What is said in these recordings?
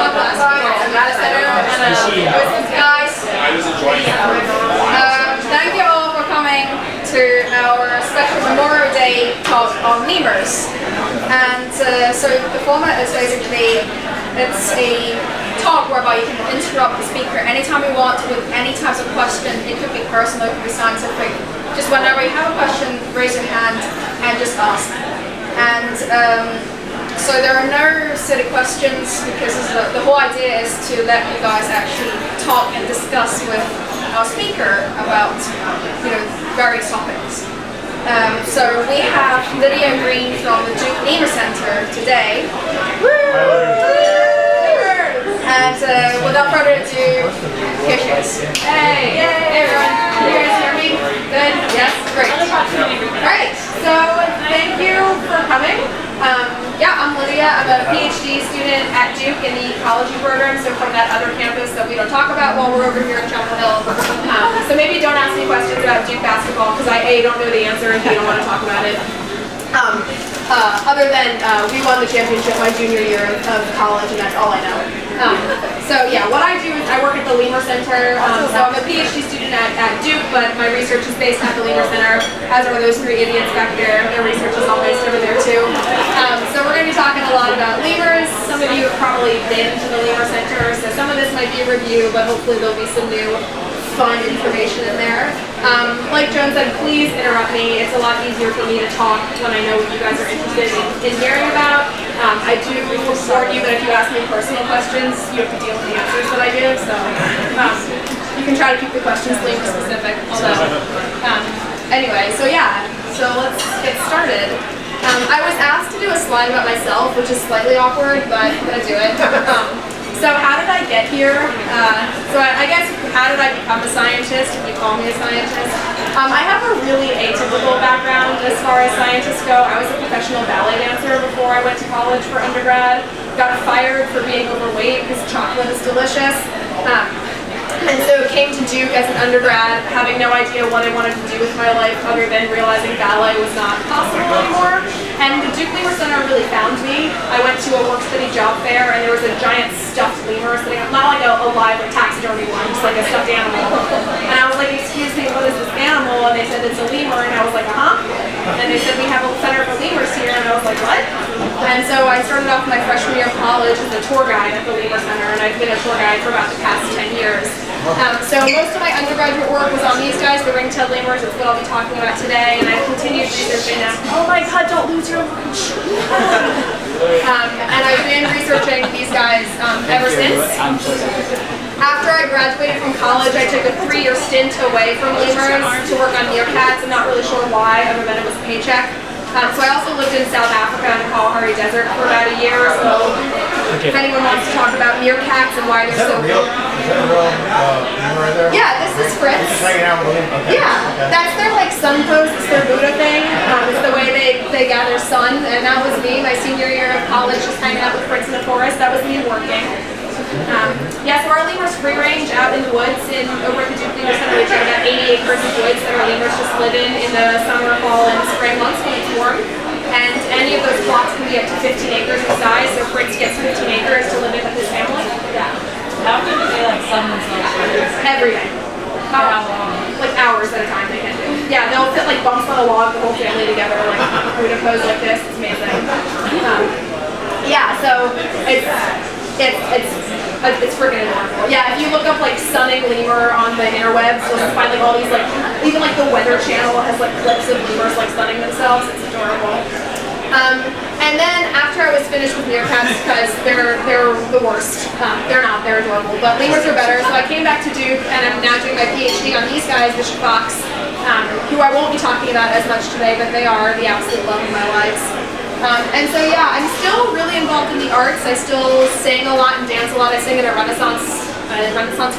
Guys, thank you all for coming to our special Memorial Day talk on lemurs. And so the format is basically, it's a talk whereby you can interrupt the speaker anytime you want with any types of question. It could be personal, it could be scientific. Just whenever you have a question, raise your hand and just ask. And so there are no silly questions, because the whole idea is to let you guys actually talk and discuss with our speaker about various topics. So we have Lydia Greene from the Duke Lemur Center today. And without further ado, here she is. Hey! Hey everyone! Can you guys hear me? Good? Yes? Great. Great! So thank you for coming. I'm Lydia. I'm a PhD student at Duke in the ecology program, so from that other campus that we don't talk about while we're over here in Chapel Hill. So maybe don't ask me questions about Duke basketball, because I A, don't know the answer, and B, don't want to talk about it. Other than we won the championship my junior year of college, and that's all I know. So yeah, what I do is I work at the Lemur Center. So I'm a PhD student at Duke, but my research is based at the Lemur Center, as are those three idiots back there. Their research is all based over there too. So we're going to be talking a lot about lemurs. Some of you have probably been to the Lemur Center, so some of this might be a review, but hopefully there'll be some new fun information in there. Like Joan said, please interrupt me. It's a lot easier for me to talk when I know what you guys are interested in hearing about. I do warn you that if you ask me personal questions, you have to deal with the answers that I give. So you can try to keep the questions lemur specific. Anyway, so yeah, so let's get started. I was asked to do a slide about myself, which is slightly awkward, but I'm gonna do it. So how did I get here? So I guess, how did I become a scientist, if you call me a scientist? I have a really atypical background as far as scientists go. I was a professional ballet dancer before I went to college for undergrad. Got fired for being overweight because chocolate is delicious. And so came to Duke as an undergrad, having no idea what I wanted to do with my life other than realizing ballet was not possible anymore. And the Duke Lemur Center really found me. I went to a work study job fair, and there was a giant stuffed lemur sitting up, not like a live or taxidermy one, just like a stuffed animal. And I was like, excuse me, what is this animal? And they said, it's a lemur. And I was like, And they said, we have a center for lemurs here. And I was like, what? And so I started off my freshman year of college as a tour guide at the Lemur Center, and I've been a tour guide for about the past 10 years. So most of my undergraduate work was on these guys, the ringtailed lemurs. That's what I'll be talking about today, and I've continued researching them. Oh my god, don't lose your lunch! And I've been researching these guys ever since. After I graduated from college, I took a 3-year stint away from lemurs to work on meerkats. I'm not really sure why, other than it was a paycheck. So I also lived in South Africa in the Kalahari Desert for about a year. So if anyone wants to talk about meerkats and why they're so real? Is that a real lemur right there? Yeah, this is Fritz. Just hanging out with him? Okay. Yeah, that's their sun pose. It's their Buddha thing. It's the way they gather sun, and that was me my senior year of college, just hanging out with Fritz in the forest. That was me working. So our lemurs free range out in the woods over at the Duke Lemur Center. We have about 80 acres of woods that our lemurs just live in the summer, fall, and spring months when it's warm. And any of those plots can be up to 15 acres in size, so Fritz gets 15 acres to live in with his family. Yeah. How often do they sun themselves? Every day. How long? Like hours at a time they can do. Yeah, they'll fit like bumps on a log, the whole family together, like Buddha pose like this. It's amazing. So it's freaking adorable. Yeah, if you look up like sunning lemur on the interwebs, you'll find like all these even like the Weather Channel has like clips of lemurs like sunning themselves. It's adorable. And then after I was finished with meerkats, because they're the worst. They're not, they're adorable, but lemurs are better. So I came back to Duke, and I'm now doing my PhD on these guys, the fox, who I won't be talking about as much today, but they are the absolute love of my life. And so yeah, I'm still really involved in the arts. I still sing a lot and dance a lot. I sing in a Renaissance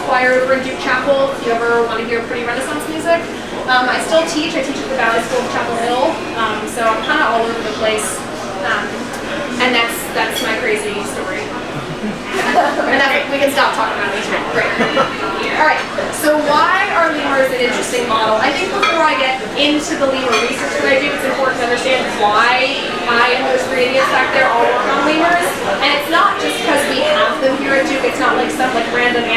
choir over in Duke Chapel, if you ever want to hear pretty Renaissance music. I still teach. I teach at the Ballet School of Chapel Hill, so I'm kind of all over the place. And that's my crazy story. And we can stop talking about it. Great. Alright, so why are lemurs an interesting model? I think before I get into the lemur research that I do, it's important to understand why I and those three idiots back there all work on lemurs. And it's not just because we have them here at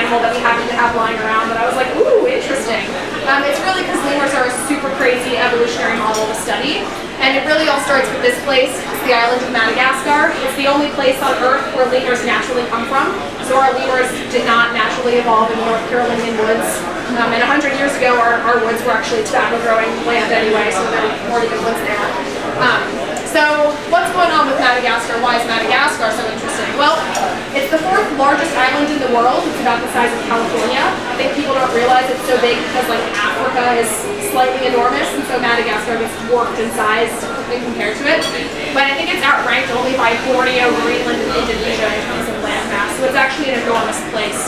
animal that we happen to have lying around that I was like, ooh, interesting. It's really because lemurs are a super crazy evolutionary model to study. And it really all starts with this place. It's the island of Madagascar. It's the only place on Earth where lemurs naturally come from. So our lemurs did not naturally evolve in North Carolinian woods. And 100 years ago, our woods were actually tobacco growing land anyway, so there weren't even woods there. So what's going on with Madagascar? Why is Madagascar so interesting? Well, it's the 4th largest island in the world. It's about the size of California. I think people don't realize it's so big because like Africa is slightly enormous, and so Madagascar gets dwarfed in size when compared to it. But I think it's outranked only by Borneo, Greenland, and Indonesia in terms of land mass. So it's actually an enormous place.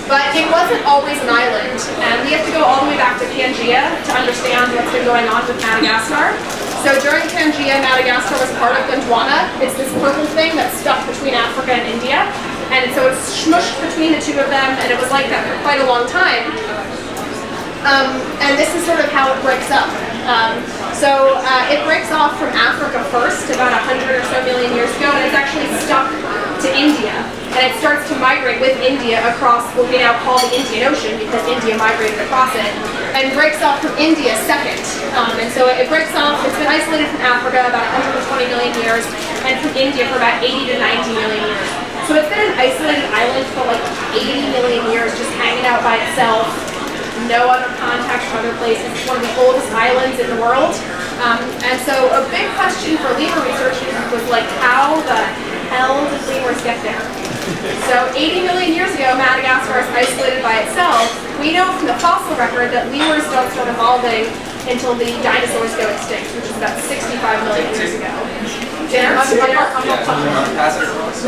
But it wasn't always an island, and we have to go all the way back to Pangaea to understand what's been going on with Madagascar. So during Pangaea, Madagascar was part of Gondwana. It's this purple thing that's stuck between Africa and India, and so it's smushed between the two of them, and it was like that for quite a long time. And this is sort of how it breaks up. It breaks off from Africa first, about 100 or so million years ago, and it's actually stuck to India. And it starts to migrate with India across what we now call the Indian Ocean because India migrated across it, and breaks off from India second. And so it breaks off, it's been isolated from Africa about 120 million years, and from India for about 80 to 90 million years. So it's been an isolated island for like 80 million years, just hanging out by itself. No other contact from other places. It's one of the oldest islands in the world. And so a big question for lemur researchers was like, how the hell did lemurs get there? So 80 million years ago, Madagascar is isolated by itself. We know from the fossil record that lemurs don't start evolving until the dinosaurs go extinct, which is about 65 million years ago. Dinner?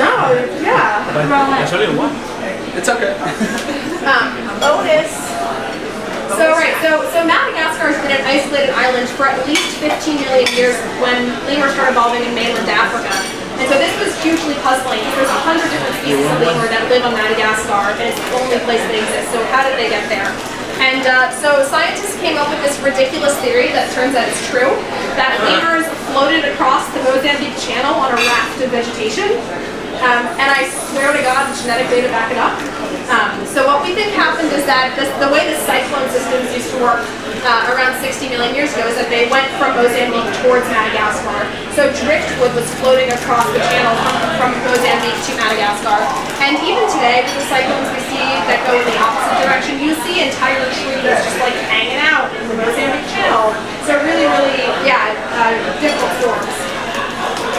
No, yeah. It's okay. Otis. So Madagascar has been an isolated island for at least 15 million years when lemurs started evolving in mainland Africa. And so this was hugely puzzling because there's 100 different species of lemur that live on Madagascar, and it's the only place they exist. So how did they get there? And so scientists came up with this ridiculous theory that turns out is true, that lemurs floated across the Mozambique Channel on a raft of vegetation. And I swear to God, the genetic data back it up. So what we think happened is that the way the cyclone systems used to work around 60 million years ago is that they went from Mozambique towards Madagascar. So driftwood was floating across the channel from Mozambique to Madagascar. And even today, with the cyclones we see that go in the opposite direction, you see entire trees just like hanging out in the Mozambique Channel. So really, difficult storms.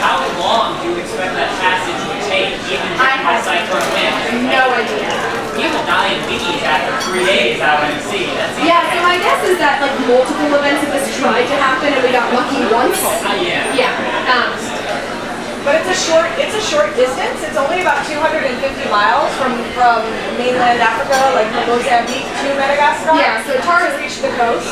How long do you expect that passage to take, even by cyclone wind? No idea. People die in bees after 3 days out at sea. Yeah, so my guess is that like multiple events of this tried to happen and we got lucky once. Yeah. But it's a short distance. It's only about 250 miles from mainland Africa, like from Mozambique to Madagascar. Yeah, so Tara's reached the coast.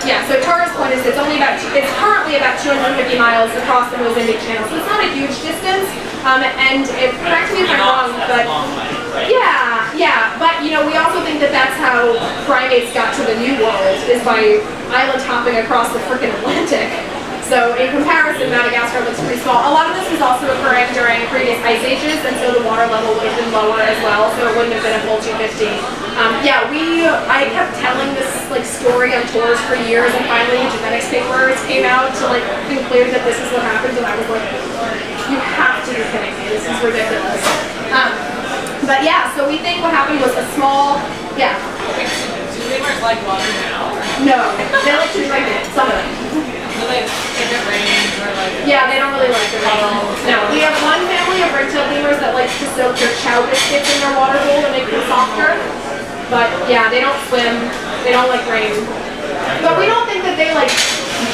Yeah, so Tara's point is it's currently about 250 miles across the Mozambique Channel, so it's not a huge distance. Correct me if I'm wrong, but but we also think that that's how primates got to the New World, is by island hopping across the frickin' Atlantic. So in comparison, Madagascar looks pretty small. A lot of this was also occurring during previous ice ages, and so the water level would have been lower as well, so it wouldn't have been a full 250. I kept telling this story on tours for years, and finally genetics papers came out to conclude that this is what happened, and I was like, you have to be kidding me, this is ridiculous. So we think what happened was a small, Do lemurs like water now? no, they like to drink it, some of them. Do they, if it rains or Yeah, they don't really like the rain. No, we have one family of ringtailed lemurs that likes to soak their chow biscuits in their water bowl to make them softer. But yeah, they don't swim. They don't like rain. But we don't think that they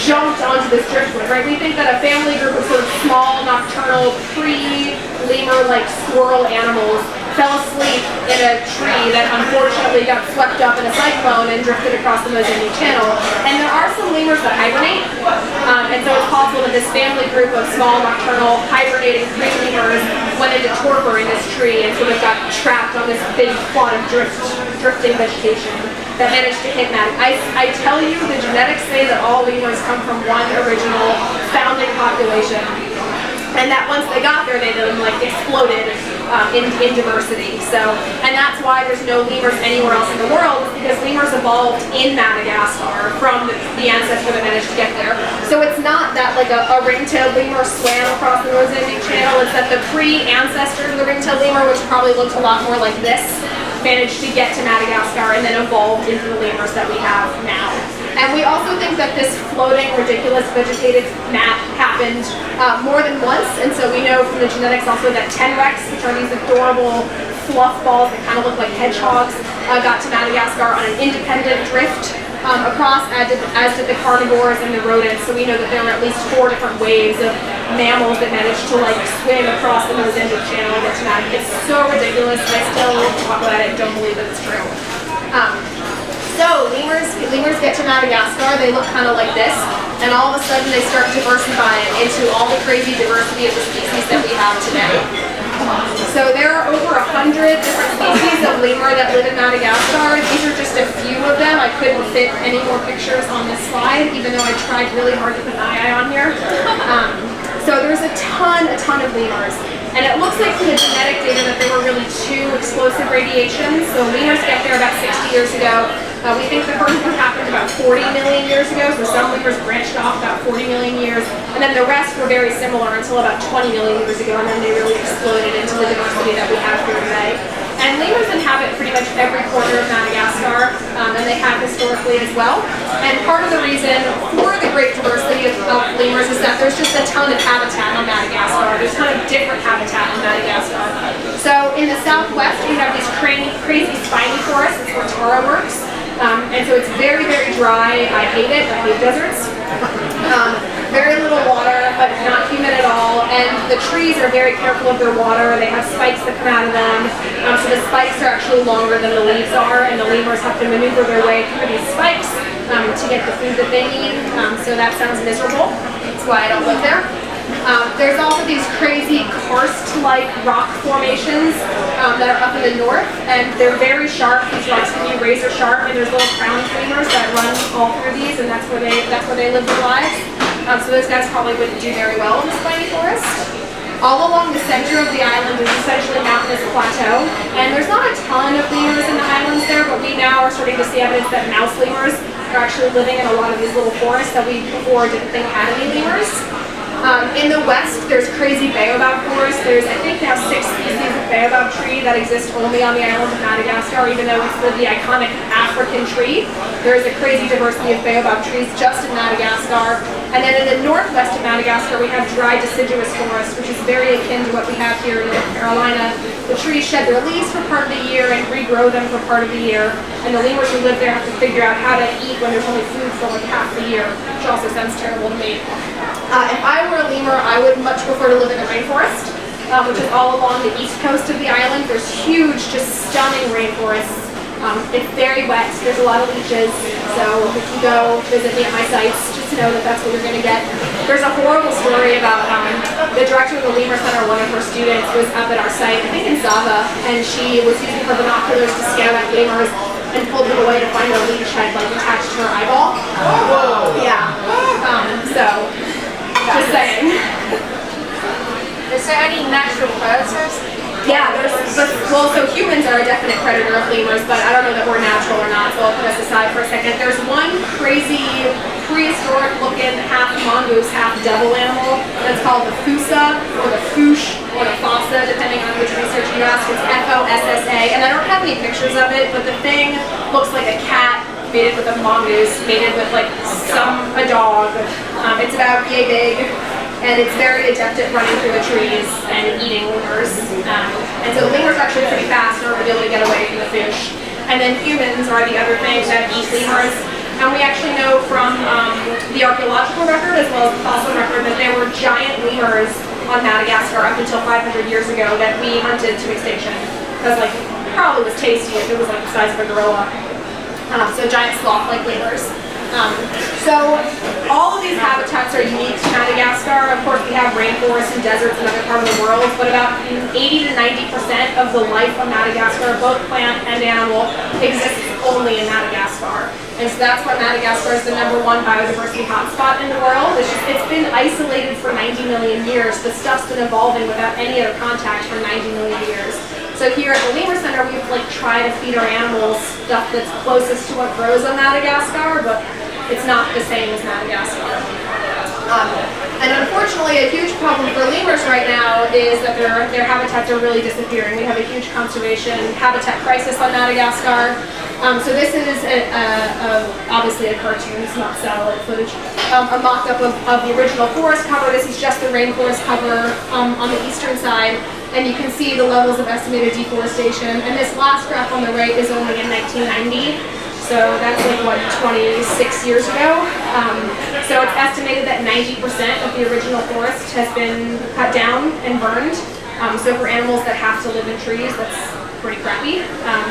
jumped onto this driftwood, right? We think that a family group of sort of small, nocturnal, pre-lemur squirrel animals fell asleep in a tree that unfortunately got swept up in a cyclone and drifted across the Mozambique Channel. And there are some lemurs that hibernate, and so it's possible that this family group of small, nocturnal, hibernating pre-lemurs went into torpor in this tree and sort of got trapped on this big plot of drifting vegetation that managed to hit Madagascar. I tell you, the genetics say that all lemurs come from one original founding population, and that once they got there, they then exploded in diversity. So, and that's why there's no lemurs anywhere else in the world, because lemurs evolved in Madagascar from the ancestor that managed to get there. So it's not that like a ringtailed lemur swam across the Mozambique Channel, it's that the pre-ancestor of the ringtailed lemur, which probably looked a lot more like this, managed to get to Madagascar and then evolved into the lemurs that we have now. And we also think that this floating, ridiculous vegetative map happened more than once, and so we know from the genetics also that tenrecs, which are these adorable fluff balls that kind of look like hedgehogs, got to Madagascar on an independent drift across, as did the carnivores and the rodents. So we know that there were at least 4 different waves of mammals that managed to like swim across the Mozambique Channel and get to Madagascar. It's so ridiculous, and I still talk about it, don't believe that it's true. So lemurs get to Madagascar, they look kind of like this, and all of a sudden they start diversifying into all the crazy diversity of the species that we have today. So there are over 100 different species of lemur that live in Madagascar. These are just a few of them. I couldn't fit any more pictures on this slide, even though I tried really hard to put an eye on here. So there's a ton of lemurs. And it looks like from the genetic data that there were really 2 explosive radiations. So lemurs get there about 60 years ago. We think the first one happened about 40 million years ago, so some lemurs branched off about 40 million years, and then the rest were very similar until about 20 million years ago, and then they really exploded into the diversity that we have here today. And lemurs inhabit pretty much every corner of Madagascar, and they have historically as well. And part of the reason for the great diversity of lemurs is that there's just a ton of habitat on Madagascar. There's a ton of different habitat on Madagascar. So in the southwest, we have these crazy spiny forests. It's where tara works. And so it's very, very dry. I hate it. I hate deserts. Very little water, but not humid at all. And the trees are very careful of their water. They have spikes that come out of them. So the spikes are actually longer than the leaves are, and the lemurs have to maneuver their way through these spikes to get the food that they need. So that sounds miserable. That's why I don't live there. There's also these crazy karst-like rock formations that are up in the north, and they're very sharp. These rocks can be razor sharp, and there's little crown lemurs that run all through these, and that's where they live their lives. So those guys probably wouldn't do very well in the spiny forest. All along the center of the island is essentially mountainous plateau, and there's not a ton of lemurs in the islands there, but we now are starting to see evidence that mouse lemurs are actually living in a lot of these little forests that we before didn't think had any lemurs. In the west, there's crazy baobab forests. There's, I think, now 6 species of baobab tree that exist only on the island of Madagascar, even though it's the iconic African tree. There is a crazy diversity of baobab trees just in Madagascar. And then in the northwest of Madagascar, we have dry deciduous forest, which is very akin to what we have here in North Carolina. The trees shed their leaves for part of the year and regrow them for part of the year. And the lemurs who live there have to figure out how to eat when there's only food for like half the year, which also sounds terrible to me. If I were a lemur, I would much prefer to live in the rainforest, which is all along the east coast of the island. There's huge, just stunning rainforests. It's very wet. There's a lot of leeches. So if you go visit me at my sites, just know that that's what you're going to get. There's a horrible story about the director of the Lemur Center. One of her students was up at our site, I think in Zava, and she was using her binoculars to scout out lemurs and pulled them away to find a leech had like attached to her eyeball. Whoa! Yeah. Just saying. Is there any natural predators? Yeah, so humans are a definite predator of lemurs, but I don't know that we're natural or not, so I'll put us aside for a second. There's one crazy prehistoric looking half mongoose, half devil animal that's called the fossa, or the foosh, or the fossa, depending on which research you ask. It's Fossa, and I don't have any pictures of it, but the thing looks like a cat mated with a mongoose, mated with like a dog. It's about yay big, and it's very adept at running through the trees and eating lemurs. And so the lemurs are actually pretty fast in order to be able to get away from the fish. And then humans are the other things that eat lemurs. And we actually know from the archaeological record as well as the fossil record that there were giant lemurs on Madagascar up until 500 years ago that we hunted to extinction. Because like, probably was tasty if it was like the size of a gorilla. So giant sloth-like lemurs. So all of these habitats are unique to Madagascar. Of course, we have rainforests and deserts in other parts of the world, but about 80 to 90% of the life on Madagascar, both plant and animal, exists only in Madagascar. And so that's why Madagascar is the #1 biodiversity hotspot in the world. It's been isolated for 90 million years. The stuff's been evolving without any other contact for 90 million years. So here at the Lemur Center, we try to feed our animals stuff that's closest to what grows on Madagascar, but it's not the same as Madagascar. And unfortunately, a huge problem for lemurs right now is that their habitats are really disappearing. We have a huge conservation habitat crisis on Madagascar. So this is obviously a cartoon, it's not satellite footage. A mock-up of the original forest cover. This is just the rainforest cover on the eastern side. And you can see the levels of estimated deforestation. And this last graph on the right is only in 1990. So that's 26 years ago. So it's estimated that 90% of the original forest has been cut down and burned. So for animals that have to live in trees, that's pretty crappy.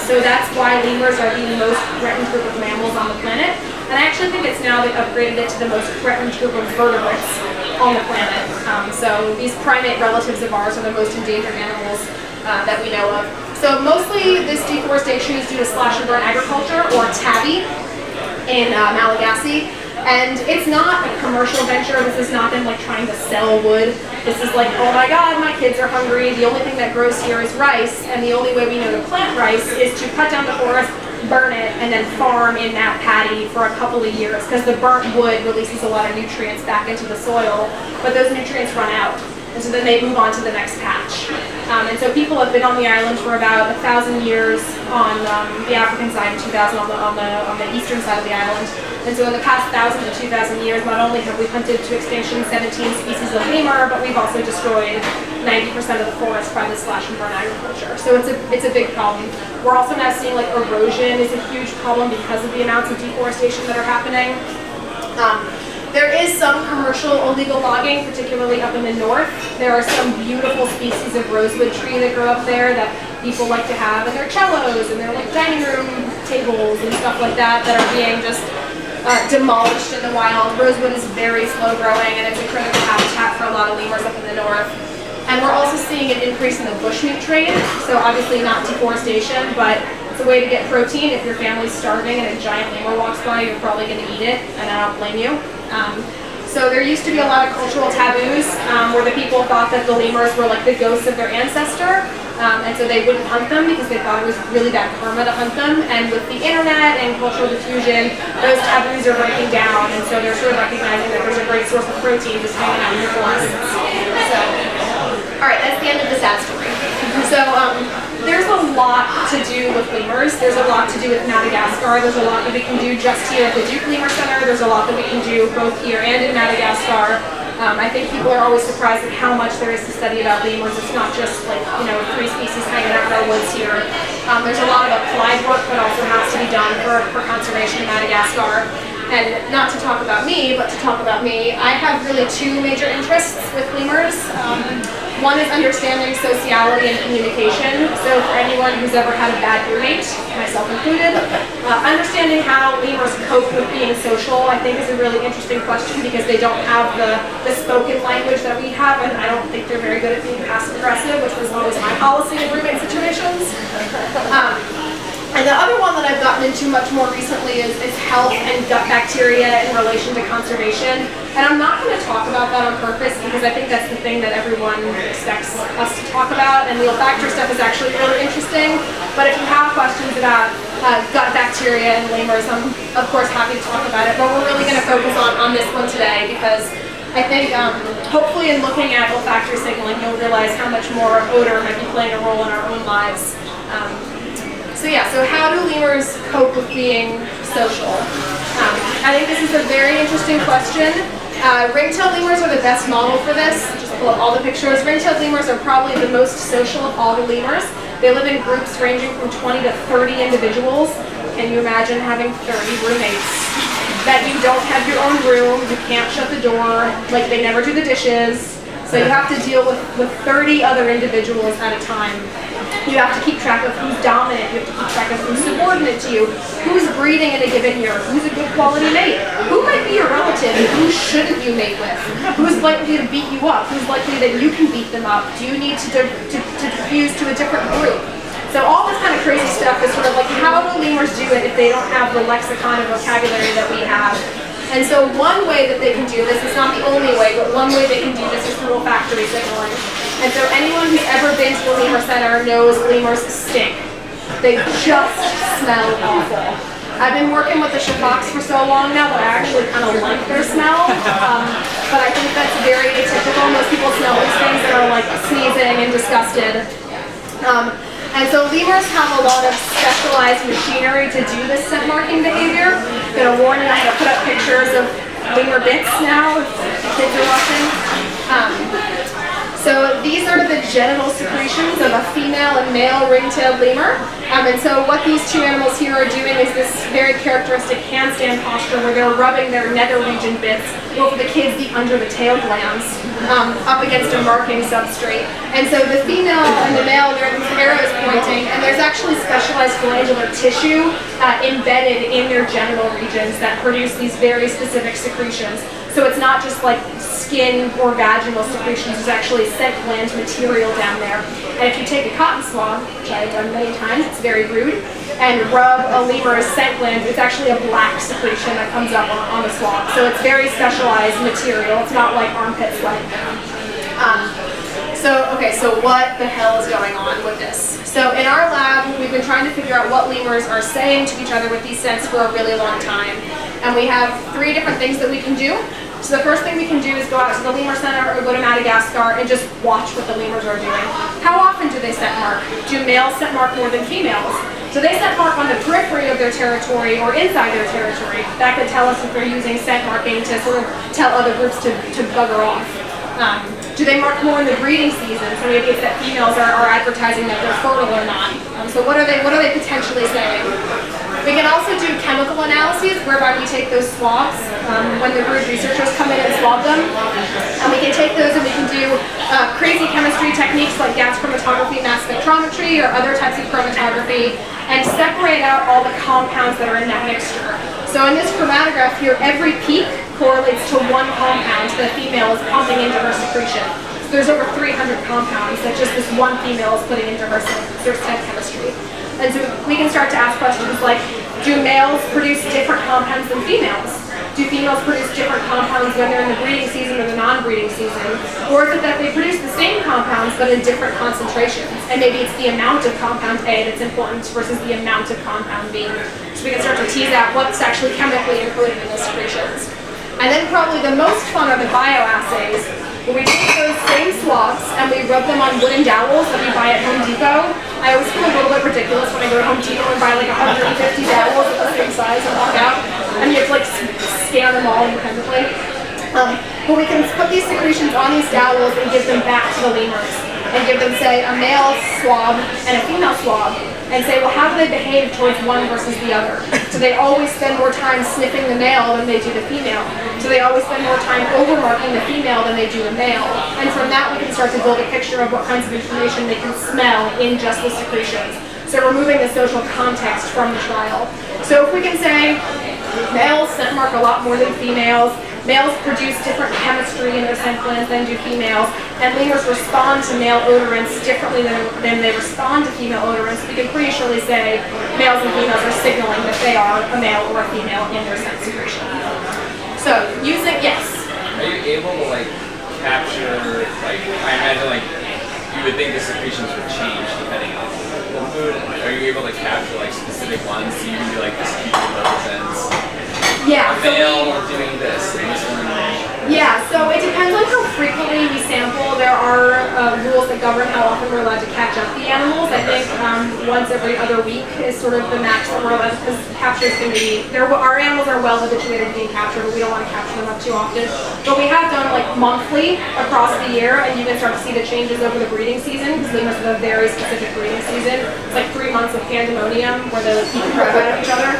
So that's why lemurs are the most threatened group of mammals on the planet. And I actually think it's now they've upgraded it to the most threatened group of vertebrates on the planet. So these primate relatives of ours are the most endangered animals that we know of. So mostly this deforestation is due to slash and burn agriculture, or tabby, in Malagasy. And it's not a commercial venture. This is not them trying to sell wood. This is oh my God, my kids are hungry. The only thing that grows here is rice, and the only way we know to plant rice is to cut down the forest, burn it, and then farm in that paddy for a couple of years, because the burnt wood releases a lot of nutrients back into the soil, but those nutrients run out. And so then they move on to the next patch. And so people have been on the island for about 1,000 years on the African side, and 2,000 on the eastern side of the island. And so in the past 1,000 to 2,000 years, not only have we hunted to extinction 17 species of lemur, but we've also destroyed 90% of the forest by the slash and burn agriculture. So it's a big problem. We're also now seeing erosion is a huge problem because of the amounts of deforestation that are happening. There is some commercial illegal logging, particularly up in the north. There are some beautiful species of rosewood tree that grow up there that people like to have in their cellos and their dining room tables and stuff like that are being just demolished in the wild. Rosewood is very slow growing, and it's a critical habitat for a lot of lemurs up in the north. And we're also seeing an increase in the bushmeat trade. So obviously not deforestation, but it's a way to get protein. If your family's starving and a giant lemur walks by, you're probably going to eat it, and I don't blame you. So there used to be a lot of cultural taboos where the people thought that the lemurs were the ghosts of their ancestor, and so they wouldn't hunt them because they thought it was really bad karma to hunt them. And with the internet and cultural diffusion, those taboos are breaking down, and so they're sort of recognizing that there's a great source of protein just hanging out in the forests. So, all right, that's the end of the sad story. So there's a lot to do with lemurs. There's a lot to do with Madagascar. There's a lot that we can do just here at the Duke Lemur Center. There's a lot that we can do both here and in Madagascar. I think people are always surprised at how much there is to study about lemurs. It's not just 3 species hanging out in our woods here. There's a lot of applied work that also has to be done for conservation in Madagascar. And not to talk about me, but to talk about me, I have really 2 major interests with lemurs. One is understanding sociality and communication. So for anyone who's ever had a bad roommate, myself included, understanding how lemurs cope with being social, I think, is a really interesting question, because they don't have the spoken language that we have, and I don't think they're very good at being passive aggressive, which was always my policy in roommate situations. And the other one that I've gotten into much more recently is health and gut bacteria in relation to conservation. And I'm not going to talk about that on purpose, because I think that's the thing that everyone expects us to talk about. And the olfactory stuff is actually really interesting. But if you have questions about gut bacteria and lemurs, I'm of course happy to talk about it. But we're really going to focus on this one today, because I think hopefully in looking at olfactory signaling, you'll realize how much more odor might be playing a role in our own lives. So how do lemurs cope with being social? I think this is a very interesting question. Ringtailed lemurs are the best model for this. Just pull up all the pictures. Ringtailed lemurs are probably the most social of all the lemurs. They live in groups ranging from 20 to 30 individuals. Can you imagine having 30 roommates? That you don't have your own room, you can't shut the door, they never do the dishes. So you have to deal with 30 other individuals at a time. You have to keep track of who's dominant, you have to keep track of who's subordinate to you, who's breeding in a given year, who's a good quality mate, who might be your relative and who shouldn't you mate with, who's likely to beat you up, who's likely that you can beat them up, do you need to diffuse to a different group? So all this kind of crazy stuff is sort of like, how do lemurs do it if they don't have the lexicon and vocabulary that we have? And so one way that they can do this, it's not the only way, but one way they can do this is through olfactory signaling. And so anyone who's ever been to the Lemur Center knows lemurs stink. They just smell awful. I've been working with the Shafox for so long now that I actually kind of like their smell, but I think that's very atypical. Most people smell these things that are like sneezing and disgusted. And so lemurs have a lot of specialized machinery to do this scent marking behavior. I'm going to warn you, I'm going to put up pictures of lemur bits now if the kids are watching. So these are the genital secretions of a female and male ringtailed lemur. And so what these two animals here are doing is this very characteristic handstand posture where they're rubbing their nether region bits, or for the kids, the under the tail glands, up against a marking substrate. And so the female and the male, there are these arrows pointing, and there's actually specialized glandular tissue embedded in their genital regions that produce these very specific secretions. So it's not just like skin or vaginal secretions, there's actually scent gland material down there. And if you take a cotton swab, which I've done many times, it's very rude, and rub a lemur's scent gland, it's actually a black secretion that comes up on the swab. So it's very specialized material, it's not like armpit sweat. So what the hell is going on with this? So in our lab, we've been trying to figure out what lemurs are saying to each other with these scents for a really long time. And we have 3 different things that we can do. So the first thing we can do is go out to the Lemur Center or go to Madagascar and just watch what the lemurs are doing. How often do they scent mark? Do males scent mark more than females? So they scent mark on the periphery of their territory or inside their territory. That could tell us if they're using scent marking to sort of tell other groups to bugger off. Do they mark more in the breeding season? So maybe it's that females are advertising that they're fertile or not. So what are they potentially saying? We can also do chemical analyses whereby we take those swabs when the group researchers come in and swab them. And we can take those and we can do crazy chemistry techniques like gas chromatography, mass spectrometry, or other types of chromatography, and separate out all the compounds that are in that mixture. So in this chromatograph here, every peak correlates to one compound that a female is pumping into her secretion. So there's over 300 compounds that just this one female is putting into her scent chemistry. And so we can start to ask questions like, do males produce different compounds than females? Do females produce different compounds when they're in the breeding season or the non-breeding season? Or is it that they produce the same compounds but in different concentrations? And maybe it's the amount of compound A that's important versus the amount of compound B. So we can start to tease out what's actually chemically encoded in the secretions. And then probably the most fun are the bioassays, where we take those same swabs and we rub them on wooden dowels that we buy at Home Depot. I always feel a little bit ridiculous when I go to Home Depot and buy like 150 dowels of the same size and walk out, and you have to like scan them all independently. But we can put these secretions on these dowels and give them back to the lemurs, and give them, say, a male swab and a female swab, and say, well, how do they behave towards one versus the other? So they always spend more time sniffing the male than they do the female. So they always spend more time overmarking the female than they do the male. And from that, we can start to build a picture of what kinds of information they can smell in just the secretions. So removing the social context from the trial. So if we can say males scent mark a lot more than females, males produce different chemistry in their scent glands than do females, and lemurs respond to male odorants differently than they respond to female odorants, we can pretty surely say males and females are signaling that they are a male or a female in their scent secretion. So using, yes? Are you able to like capture, like, I imagine like you would think the secretions would change depending on the mood. Are you able to capture like specific ones so you can be like, this keeper represents Yeah. a male doing this and this one? Yeah, so it depends on how frequently we sample. There are rules that govern how often we're allowed to catch up the animals. I think once every other week is sort of the max that we're allowed, because captures can be, our animals are well habituated to being captured, but we don't want to capture them up too often. But we have done like monthly across the year, and you can start to see the changes over the breeding season, because lemurs have a very specific breeding season. It's like 3 months of pandemonium where they eat the crap out of each other.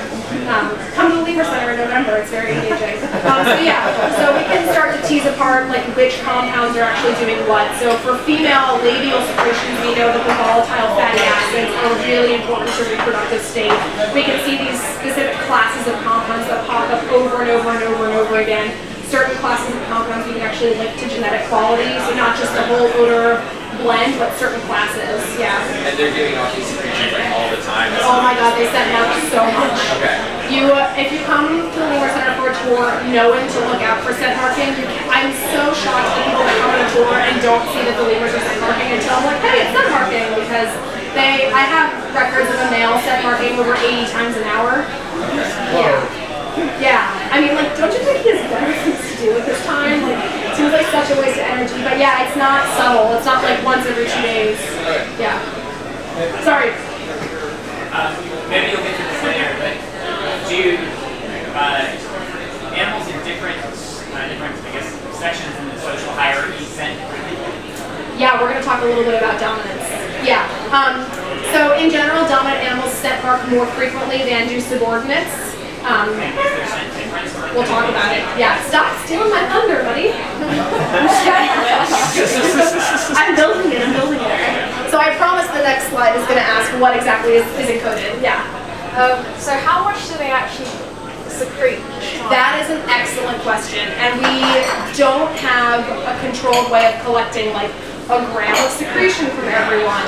Come to the Lemur Center in November, it's very engaging. So we can start to tease apart like which compounds are actually doing what. So for female labial secretions, we know that the volatile fatty acids are really important to reproductive state. We can see these specific classes of compounds that pop up over and over and over and over again. Certain classes of compounds we can actually link to genetic quality, so not just the whole odor blend with certain classes. Yeah. And they're giving off these secretions like all the time. Oh my God, they scent mark so much. Okay. If you come to the Lemur Center for a tour, knowing to look out for scent marking, I'm so shocked at people that come on a tour and don't see that the lemurs are scent marking until I'm like, hey, it's scent marking, because I have records of a male scent marking over 80 times an hour. Yeah. Yeah. I mean, like, don't you think he has better things to do with his time? Like, it seems like such a waste of energy. But yeah, it's not subtle. It's not like once every 2 days. Yeah. Sorry. Maybe you'll get to this later, but do animals in different, I guess, sections in the social hierarchy scent? Yeah, we're going to talk a little bit about dominance. Yeah. So in general, dominant animals scent mark more frequently than do subordinates. We'll talk about it. Yeah, stop stealing my thunder, buddy. I'm building it. So I promise the next slide is going to ask what exactly is encoded. Yeah. So how much do they actually secrete each time? That is an excellent question, and we don't have a controlled way of collecting like a gram of secretion from everyone.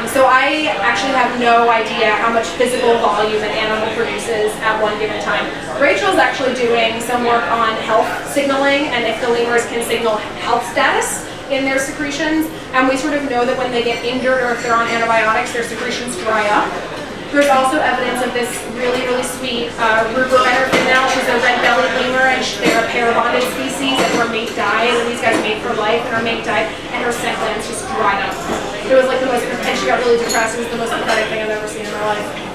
So I actually have no idea how much physical volume an animal produces at one given time. Rachel's actually doing some work on health signaling and if the lemurs can signal health status in their secretions, and we sort of know that when they get injured or if they're on antibiotics, their secretions dry up. There's also evidence of this really, really sweet Rupert female. She's a red-bellied lemur, and they're a pair-bonded species, and her mate died, and these guys mate for life, and her mate died, and her scent glands just dried up. It was like the most, and she got really depressed. It was the most pathetic thing I've ever seen in my life.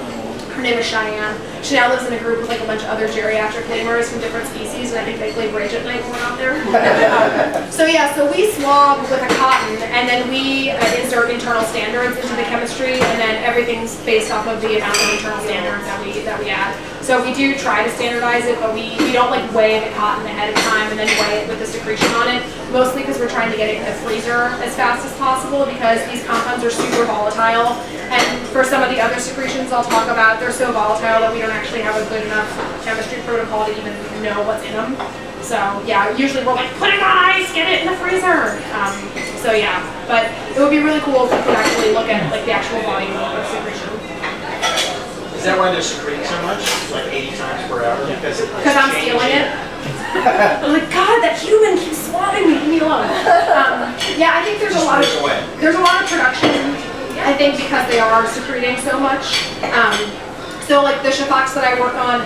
Her name is Cheyenne. She now lives in a group with like a bunch of other geriatric lemurs from different species, and I think they play bridge at night when we're out there. So yeah, so we swab with a cotton, and then we insert internal standards into the chemistry, and then everything's based off of the amount of internal standards that we add. So we do try to standardize it, but we don't like weigh the cotton ahead of time and then weigh it with the secretion on it, mostly because we're trying to get it in the freezer as fast as possible because these compounds are super volatile. And for some of the other secretions I'll talk about, they're so volatile that we don't actually have a good enough chemistry protocol to even know what's in them. So yeah, usually we're like, put it on ice, get it in the freezer. So yeah, but it would be really cool if we could actually look at like the actual volume of secretion. Is that why they're secreting so much? Like 80 times per hour? Because I'm stealing it. I'm like, God, that human keeps swabbing me. Leave me alone. Yeah, I think there's a lot of production. I think because they are secreting so much. So like the shafox that I work on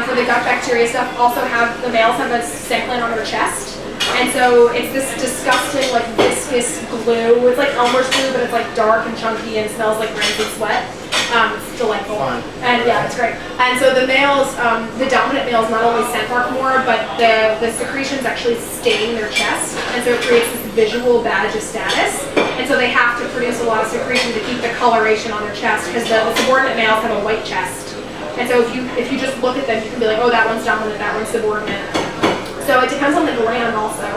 for the gut bacteria stuff also have the males have a scent gland on their chest. And so it's this disgusting like viscous glue. It's like Elmer's glue, but it's like dark and chunky and smells like rancid sweat. It's delightful. And yeah, it's great. And so the males, the dominant males not only scent mark more, but the secretions actually stain their chest. And so it creates this visual badge of status. And so they have to produce a lot of secretion to keep the coloration on their chest because the subordinate males have a white chest. And so if you just look at them, you can be like, oh, that one's dominant, that one's subordinate. So it depends on the gland also.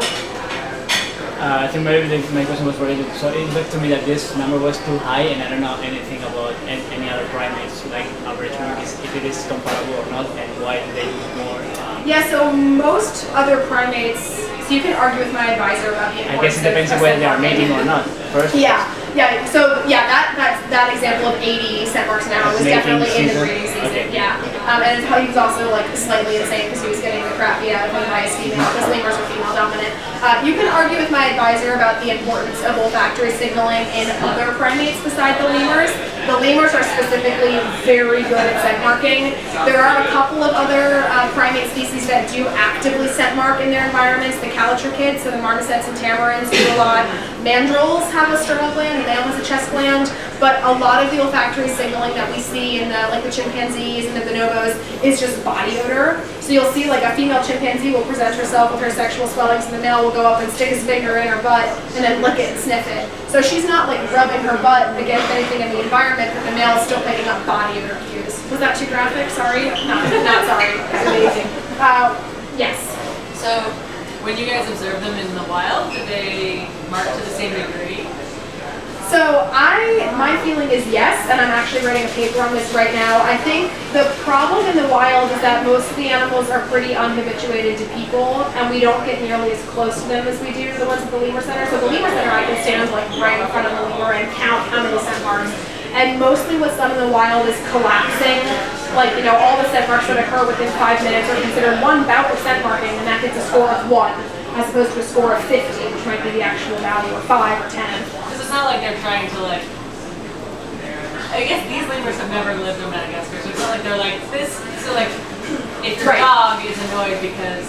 I think maybe my question was related. So it looked to me that this number was too high, and I don't know anything about any other primates, like average monkeys, if it is comparable or not, and why do they do more. Yeah, so most other primates, so you can argue with my advisor about the importance. I guess it depends on whether they are mating or not. First. Yeah. So yeah, that example of 80 scent marks an hour was definitely in the breeding season. Okay. Yeah, and he was also like slightly insane because he was getting the crap beat out of him by his female because lemurs are female dominant. You can argue with my advisor about the importance of olfactory signaling in other primates besides the lemurs. The lemurs are specifically very good at scent marking. There are a couple of other primate species that do actively scent mark in their environments. The callitrichids, so the marmosets and tamarins do a lot. Mandrills have a sternal gland, the male has a chest gland, but a lot of the olfactory signaling that we see in the chimpanzees and the bonobos is just body odor. So you'll see like a female chimpanzee will present herself with her sexual swellings and the male will go up and stick his finger in her butt and then lick it and sniff it. So she's not like rubbing her butt against anything in the environment, but the male is still picking up body odor cues. Was that too graphic? Sorry? No, not sorry. It's amazing. Yes. So, when you guys observe them in the wild, do they mark to the same degree? So my feeling is yes, and I'm actually writing a paper on this right now. I think the problem in the wild is that most of the animals are pretty unhabituated to people, and we don't get nearly as close to them as we do the ones at the Lemur Center. So the Lemur Center, I can stand like right in front of the lemur and count how many scent marks. And mostly what's done in the wild is collapsing, like, all the scent marks that occur within 5 minutes are considered one bout of scent marking, and that gets a score of 1, as opposed to a score of 50, which might be the actual value, or 5 or 10. Because it's not like they're trying to like. I guess these lemurs have never lived in Madagascar, so it's not like they're like this. So like, if your dog is annoyed because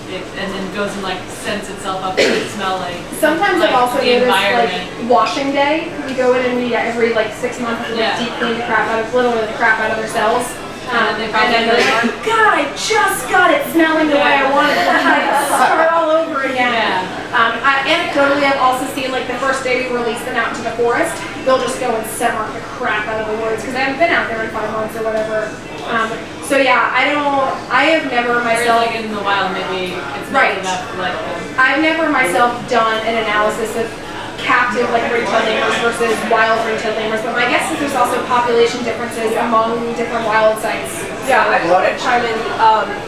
it and then goes and like scents itself up to smell like. Sometimes like, I've also the noticed environment. like washing day. We go in and we every like 6 months we deep clean the crap out of their cells. And And then they're like, God, I just got it smelling the way I wanted it. I start all over again. Anecdotally, I've also seen like the first day we release them out to the forest, they'll just go and scent mark the crap out of the woods because they haven't been out there in 5 months or whatever. So yeah, I have never myself. Like in the wild, maybe it's not enough like. I've never myself done an analysis of captive like ringtailed lemurs versus wild ringtailed lemurs, but my guess is there's also population differences among different wild sites. Yeah, I want to chime in.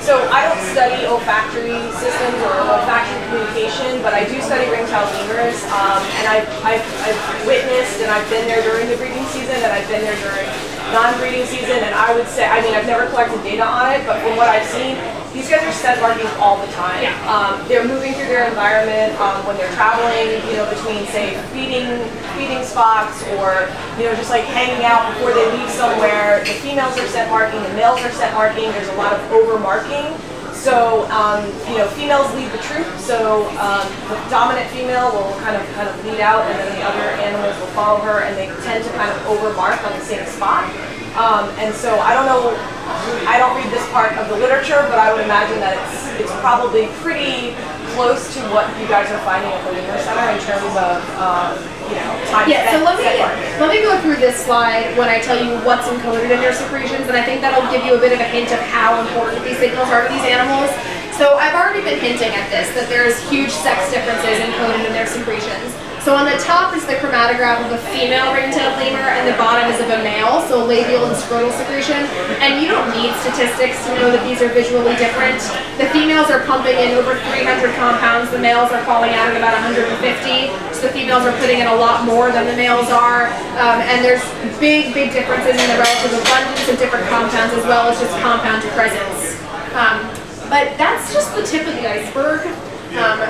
So I don't study olfactory systems or olfactory communication, but I do study ringtailed lemurs, and I've witnessed and I've been there during the breeding season and I've been there during non-breeding season, and I would say, I mean, I've never collected data on it, but from what I've seen, these guys are scent marking all the time. They're moving through their environment when they're traveling, between say feeding spots or just like hanging out before they leave somewhere. The females are scent marking, the males are scent marking. There's a lot of over marking. So females lead the troop. So the dominant female will kind of lead out, and then the other animals will follow her, and they tend to kind of over mark on the same spot. And so I don't know. I don't read this part of the literature, but I would imagine that it's probably pretty close to what you guys are finding at the Lemur Center in terms of time. Yeah, so let me go through this slide when I tell you what's encoded in their secretions, and I think that'll give you a bit of a hint of how important these signals are to these animals. So I've already been hinting at this, that there's huge sex differences encoded in their secretions. So on the top is the chromatograph of a female ringtailed lemur, and the bottom is of a male, so labial and scrotal secretion. And you don't need statistics to know that these are visually different. The females are pumping in over 300 compounds, the males are falling out at about 150, so the females are putting in a lot more than the males are. And there's big differences in the relative abundance of different compounds as well as just compound presence. But that's just the tip of the iceberg.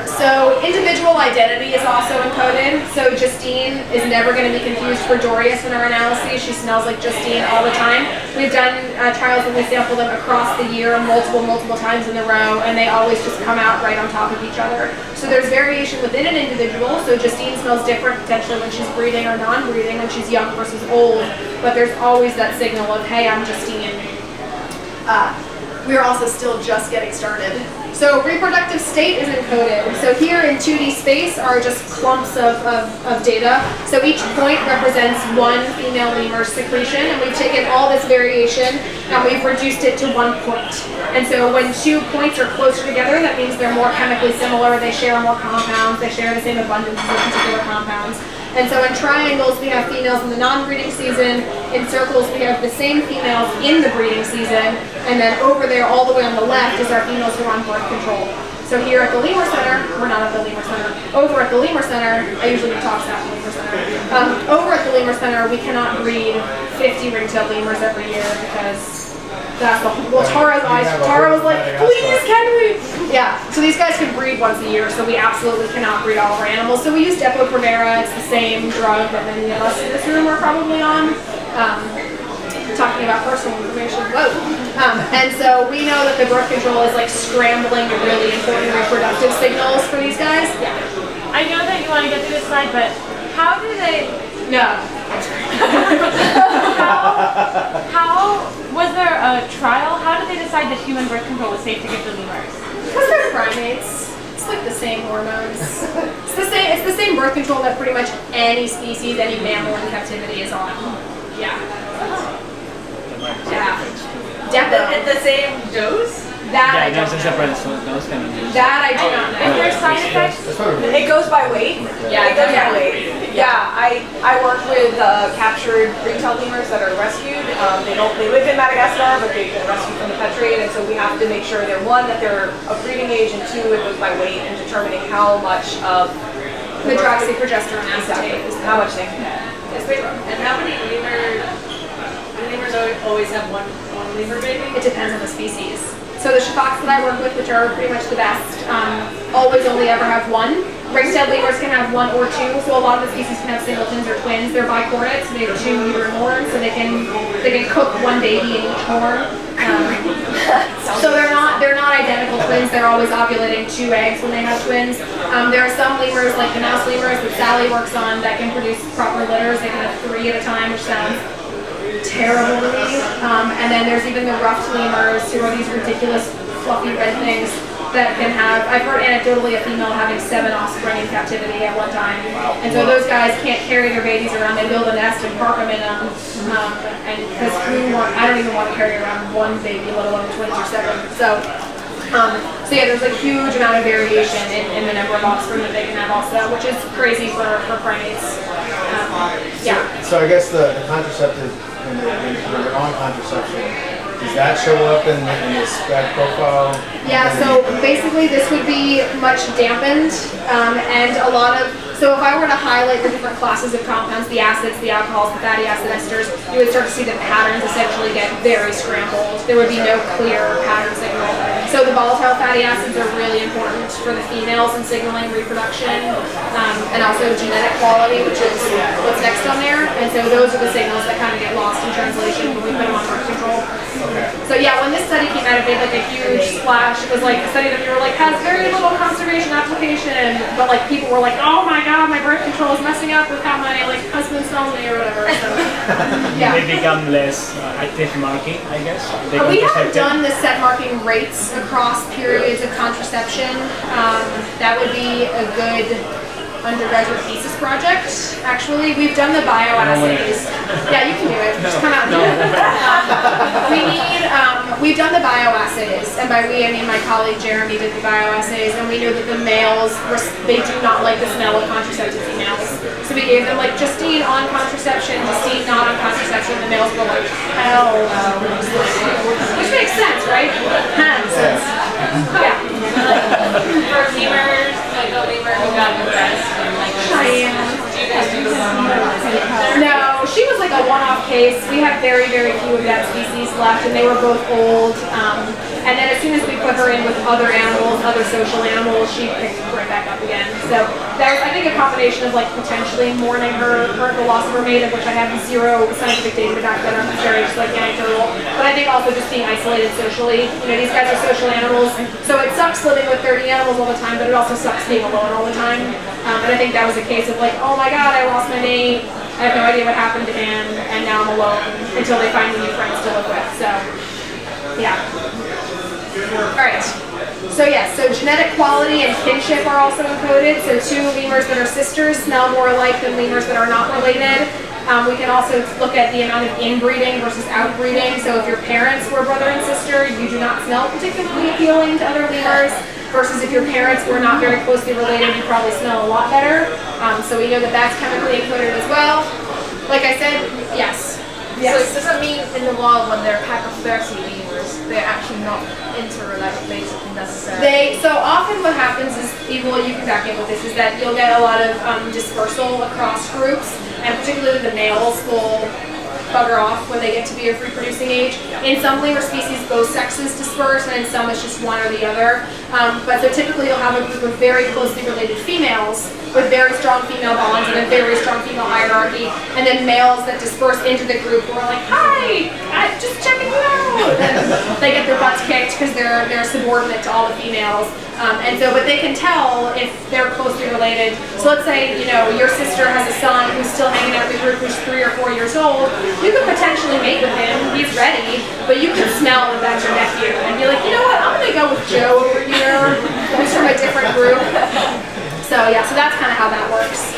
So individual identity is also encoded. So Justine is never going to be confused for Dorius in our analyses. She smells like Justine all the time. We've done trials when we sample them across the year multiple times in a row, and they always just come out right on top of each other. So there's variation within an individual. So Justine smells different potentially when she's breeding or non-breeding, when she's young versus old. But there's always that signal of, hey, I'm Justine. We're also still just getting started. So reproductive state is encoded. So here in 2D space are just clumps of data. So each point represents one female lemur secretion, and we've taken all this variation and we've reduced it to 1 point. And so when 2 points are closer together, that means they're more chemically similar, they share more compounds, they share the same abundance of particular compounds. And so in triangles, we have females in the non-breeding season. In circles, we have the same females in the breeding season. And then over there, all the way on the left, is our females who are on birth control. So here at the Lemur Center, we're not at the Lemur Center. Over at the Lemur Center, I usually do talks at the Lemur Center. Over at the Lemur Center, we cannot breed 50 ringtailed lemurs every year because that's the well. Tara was like, please, can we? Yeah. So these guys can breed once a year, so we absolutely cannot breed all of our animals. So we use Depo-Provera. It's the same drug that many of us in this room are probably on. Talking about personal information. Whoa. And so we know that the birth control is like scrambling the really important reproductive signals for these guys. Yeah. I know that you want to get to this slide, but how do they? No. How was there a trial? How did they decide that human birth control was safe to give to lemurs? Because they're primates. It's like the same hormones. It's the same birth control that pretty much any species, any mammal in captivity is on. Yeah. Yeah. At the same dose? That I Yeah, don't there's a know. separate, so those kind of things. That I do not know. Is there side effects? That's probably It goes by weight. Yeah, it goes yeah. by weight. Yeah, I work with captured ringtailed lemurs that are rescued. They live in Madagascar, but they've been rescued from the pet trade, and so we have to make sure that they're of breeding age, and two, it goes by weight and determining how much of The hydroxyprogesterone exactly acetate is how much they can get. And how many lemurs always have one lemur baby? It depends on the species. So the Shafoks that I work with, which are pretty much the best, always only ever have one. Ringtailed lemurs can have one or two, so a lot of the species can have singletons or twins. They're bichordate, so they have two uterine horns, so they can cook one baby in each horn. So they're not identical twins. They're always ovulating 2 eggs when they have twins. There are some lemurs, like the mouse lemurs that Sally works on, that can produce proper litters. They can have 3 at a time, which sounds terrible to me. And then there's even the ruffed lemurs, who are these ridiculous fluffy red things that can have, I've heard anecdotally a female having 7 offspring in captivity at one time. And so those guys can't carry their babies around. They build a nest and park them in them. And because I don't even want to carry around one baby, let alone twins or 7. So yeah, there's a huge amount of variation in the number of offspring that they can have also, which is crazy for primates. Yeah. So I guess the contraceptive, when you're on contraception, does that show up in the spec profile? Yeah, so basically this would be much dampened, and a lot of, so if I were to highlight the different classes of compounds, the acids, the alcohols, the fatty acid esters, you would start to see the patterns essentially get very scrambled. There would be no clear pattern signal. So the volatile fatty acids are really important for the females in signaling reproduction, and also genetic quality, which is what's next on there. And so those are the signals that kind of get lost in translation when we put them on birth control. So yeah, when this study came out, it made like a huge splash. It was like a study that we were like, has very little conservation application, but like people were like, oh my god, my birth control is messing up with how my like husband smells me or whatever. So yeah. They become less active marking, I guess. They We haven't contracepted. done the set marking rates across periods of contraception. That would be a good undergraduate thesis project. Actually, we've done the bioassays. Yeah, you can do it. Just come out and do it. We've done the bioassays, and by we I mean my colleague Jeremy did the bioassays, and we know that the males they do not like the smell of contraceptive females. So we gave them like Justine on contraception, Justine not on contraception. The males were like, hell no. Which makes sense, right? Sense. Yeah. For lemurs, like a lemur who got the best, and like do you guys do No, she was like a one-off case. We have very, very few of that species left, and they were both old. And then as soon as we put her in with other animals, other social animals, she picked right back up again. So that was, I think, a combination of like potentially mourning the loss of her mate, of which I have 0 scientific data to back that up. It's very just like anecdotal. But I think also just being isolated socially. You know, these guys are social animals, so it sucks living with 30 animals all the time, but it also sucks being alone all the time. And I think that was a case of like, oh my god, I lost my mate. I have no idea what happened to him, and now I'm alone until they find new friends to live with. So, yeah. All right. So yes, so genetic quality and kinship are also encoded. So 2 lemurs that are sisters smell more alike than lemurs that are not related. We can also look at the amount of inbreeding versus outbreeding. So if your parents were brother and sister, you do not smell particularly appealing to other lemurs. Versus if your parents were not very closely related, you probably smell a lot better. So we know that that's chemically encoded as well. Like I said, yes. So does that mean in the wild when they're a pack of 30 lemurs, they're actually not interrelated basically necessarily? So often what happens is, well, you can back in with this, is that you'll get a lot of dispersal across groups, and particularly the males will bugger off when they get to be of reproducing age. In some lemur species, both sexes disperse, and in some it's just one or the other. But so typically you'll have a group of very closely related females with very strong female bonds and a very strong female hierarchy, and then males that disperse into the group who are like, hi, I'm just checking you out. And they get their butts kicked because they're subordinate to all the females. But they can tell if they're closely related. So let's say, you know, your sister has a son who's still hanging out with your group who's 3 or 4 years old. You could potentially mate with him, he's ready, but you can smell that that's your nephew and be like, you know what, I'm gonna go with Joe over here, who's from a different group. So yeah, so that's kind of how that works.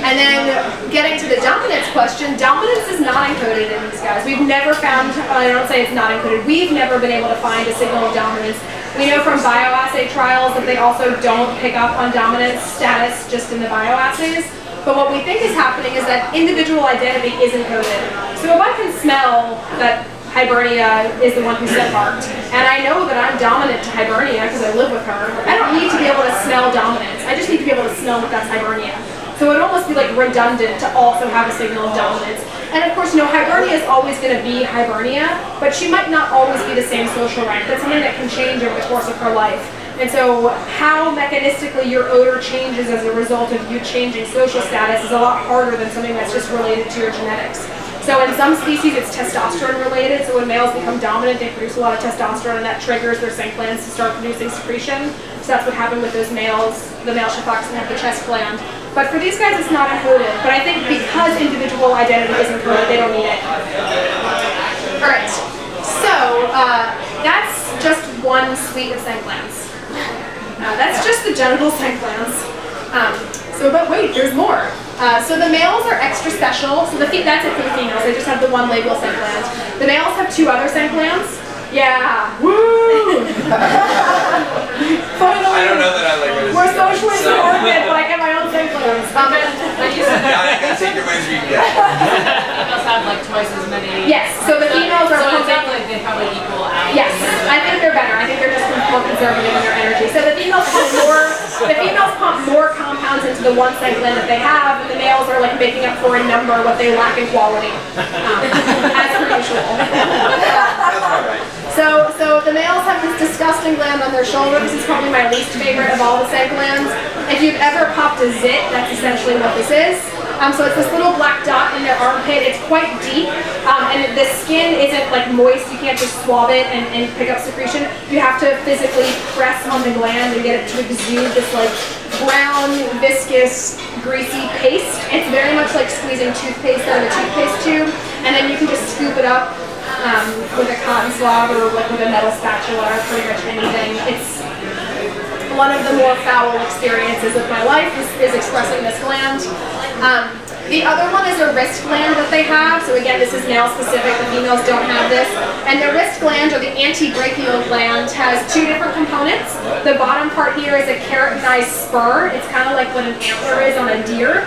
And then getting to the dominance question, dominance is not encoded in these guys. We've never found, I don't say it's not encoded, we've never been able to find a signal of dominance. We know from bioassay trials that they also don't pick up on dominance status just in the bioassays. But what we think is happening is that individual identity is encoded. So if I can smell that Hibernia is the one who's scent marked, and I know that I'm dominant to Hibernia because I live with her, I don't need to be able to smell dominance. I just need to be able to smell that that's Hibernia. So it would almost be like redundant to also have a signal of dominance. And of course, Hibernia is always going to be Hibernia, but she might not always be the same social rank. That's something that can change over the course of her life. And so how mechanistically your odor changes as a result of you changing social status is a lot harder than something that's just related to your genetics. So in some species, it's testosterone related. So when males become dominant, they produce a lot of testosterone, and that triggers their scent glands to start producing secretion. So that's what happened with those males. The male Shiithaken have the chest gland. But for these guys, it's not encoded. But I think because individual identity is encoded, they don't need it. All right. So that's just one suite of scent glands. That's just the genital scent glands. But wait, there's more. So the males are extra special. So that's it for the females. They just have the one labial scent gland. The males have two other scent glands. Yeah. Woo! Finally. I don't know that I like what We're socially supported, but I get my own scent glands. Yeah, I can take your ways you can get. Females have like twice as many. Yes, so the females are So it pumping. sounds like they probably equal out. Yes, I think they're better. I think they're just more conservative in their energy. So the females pump more compounds into the one scent gland that they have, and the males are like making up for in number what they lack in quality, as per usual. That's all right. So the males have this disgusting gland on their shoulder. This is probably my least favorite of all the scent glands. If you've ever popped a zit, that's essentially what this is. So it's this little black dot in their armpit. It's quite deep, and the skin isn't like moist. You can't just swab it and pick up secretion. You have to physically press on the gland and get it to exude this like brown, viscous, greasy paste. It's very much like squeezing toothpaste out of a toothpaste tube, and then you can just scoop it up with a cotton swab or like with a metal spatula or pretty much anything. It's one of the more foul experiences of my life is expressing this gland. The other one is a wrist gland that they have. So again, this is male specific. The females don't have this. And the wrist gland, or the antebrachial gland, has two different components. The bottom part here is a keratinized spur. It's kind of like what an antler is on a deer.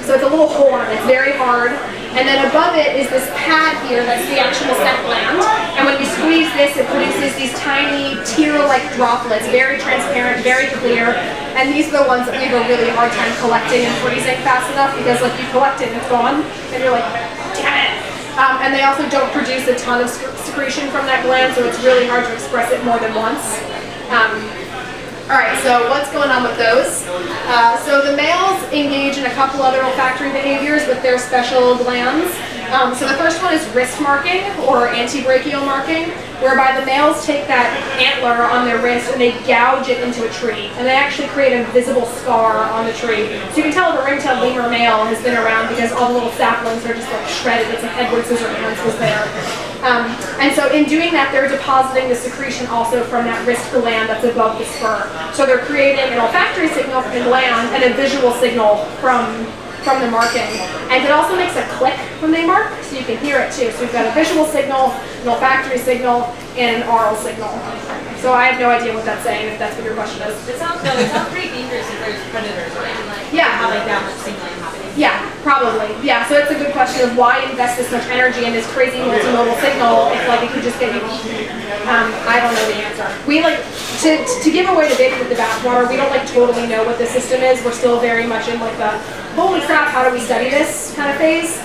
So it's a little horn. It's very hard. And then above it is this pad here that's the actual scent gland. And when you squeeze this, it produces these tiny tear-like droplets, very transparent, very clear. And these are the ones that we have a really hard time collecting and freezing fast enough, because like you collect it and it's gone, and you're like, damn it. And they also don't produce a ton of secretion from that gland, so it's really hard to express it more than once. Alright, so what's going on with those? So the males engage in a couple other olfactory behaviors with their special glands. So the first one is wrist marking, or antebrachial marking, whereby the males take that antler on their wrist and they gouge it into a tree. And they actually create a visible scar on the tree. So you can tell if a ringtailed lemur male has been around because all the little saplings are just like shredded. It's like Edward Scissorhands was there. And so in doing that, they're depositing the secretion also from that wrist gland that's above the spur. So they're creating an olfactory signal from the gland and a visual signal from the marking. And it also makes a click when they mark, so you can hear it too. So we've got a visual signal, an olfactory signal, and an oral signal. So I have no idea what that's saying, if that's what your question is. It sounds pretty dangerous if there's predators, right? Like, Yeah. how like that much signaling happening. Yeah, probably. Yeah, so it's a good question of why invest this much energy in this crazy multimodal signal if like it could just get you eaten. I don't know the answer. We like to give away the baby with the bathwater. We don't like totally know what the system is. We're still very much in like the holy crap, how do we study this kind of phase.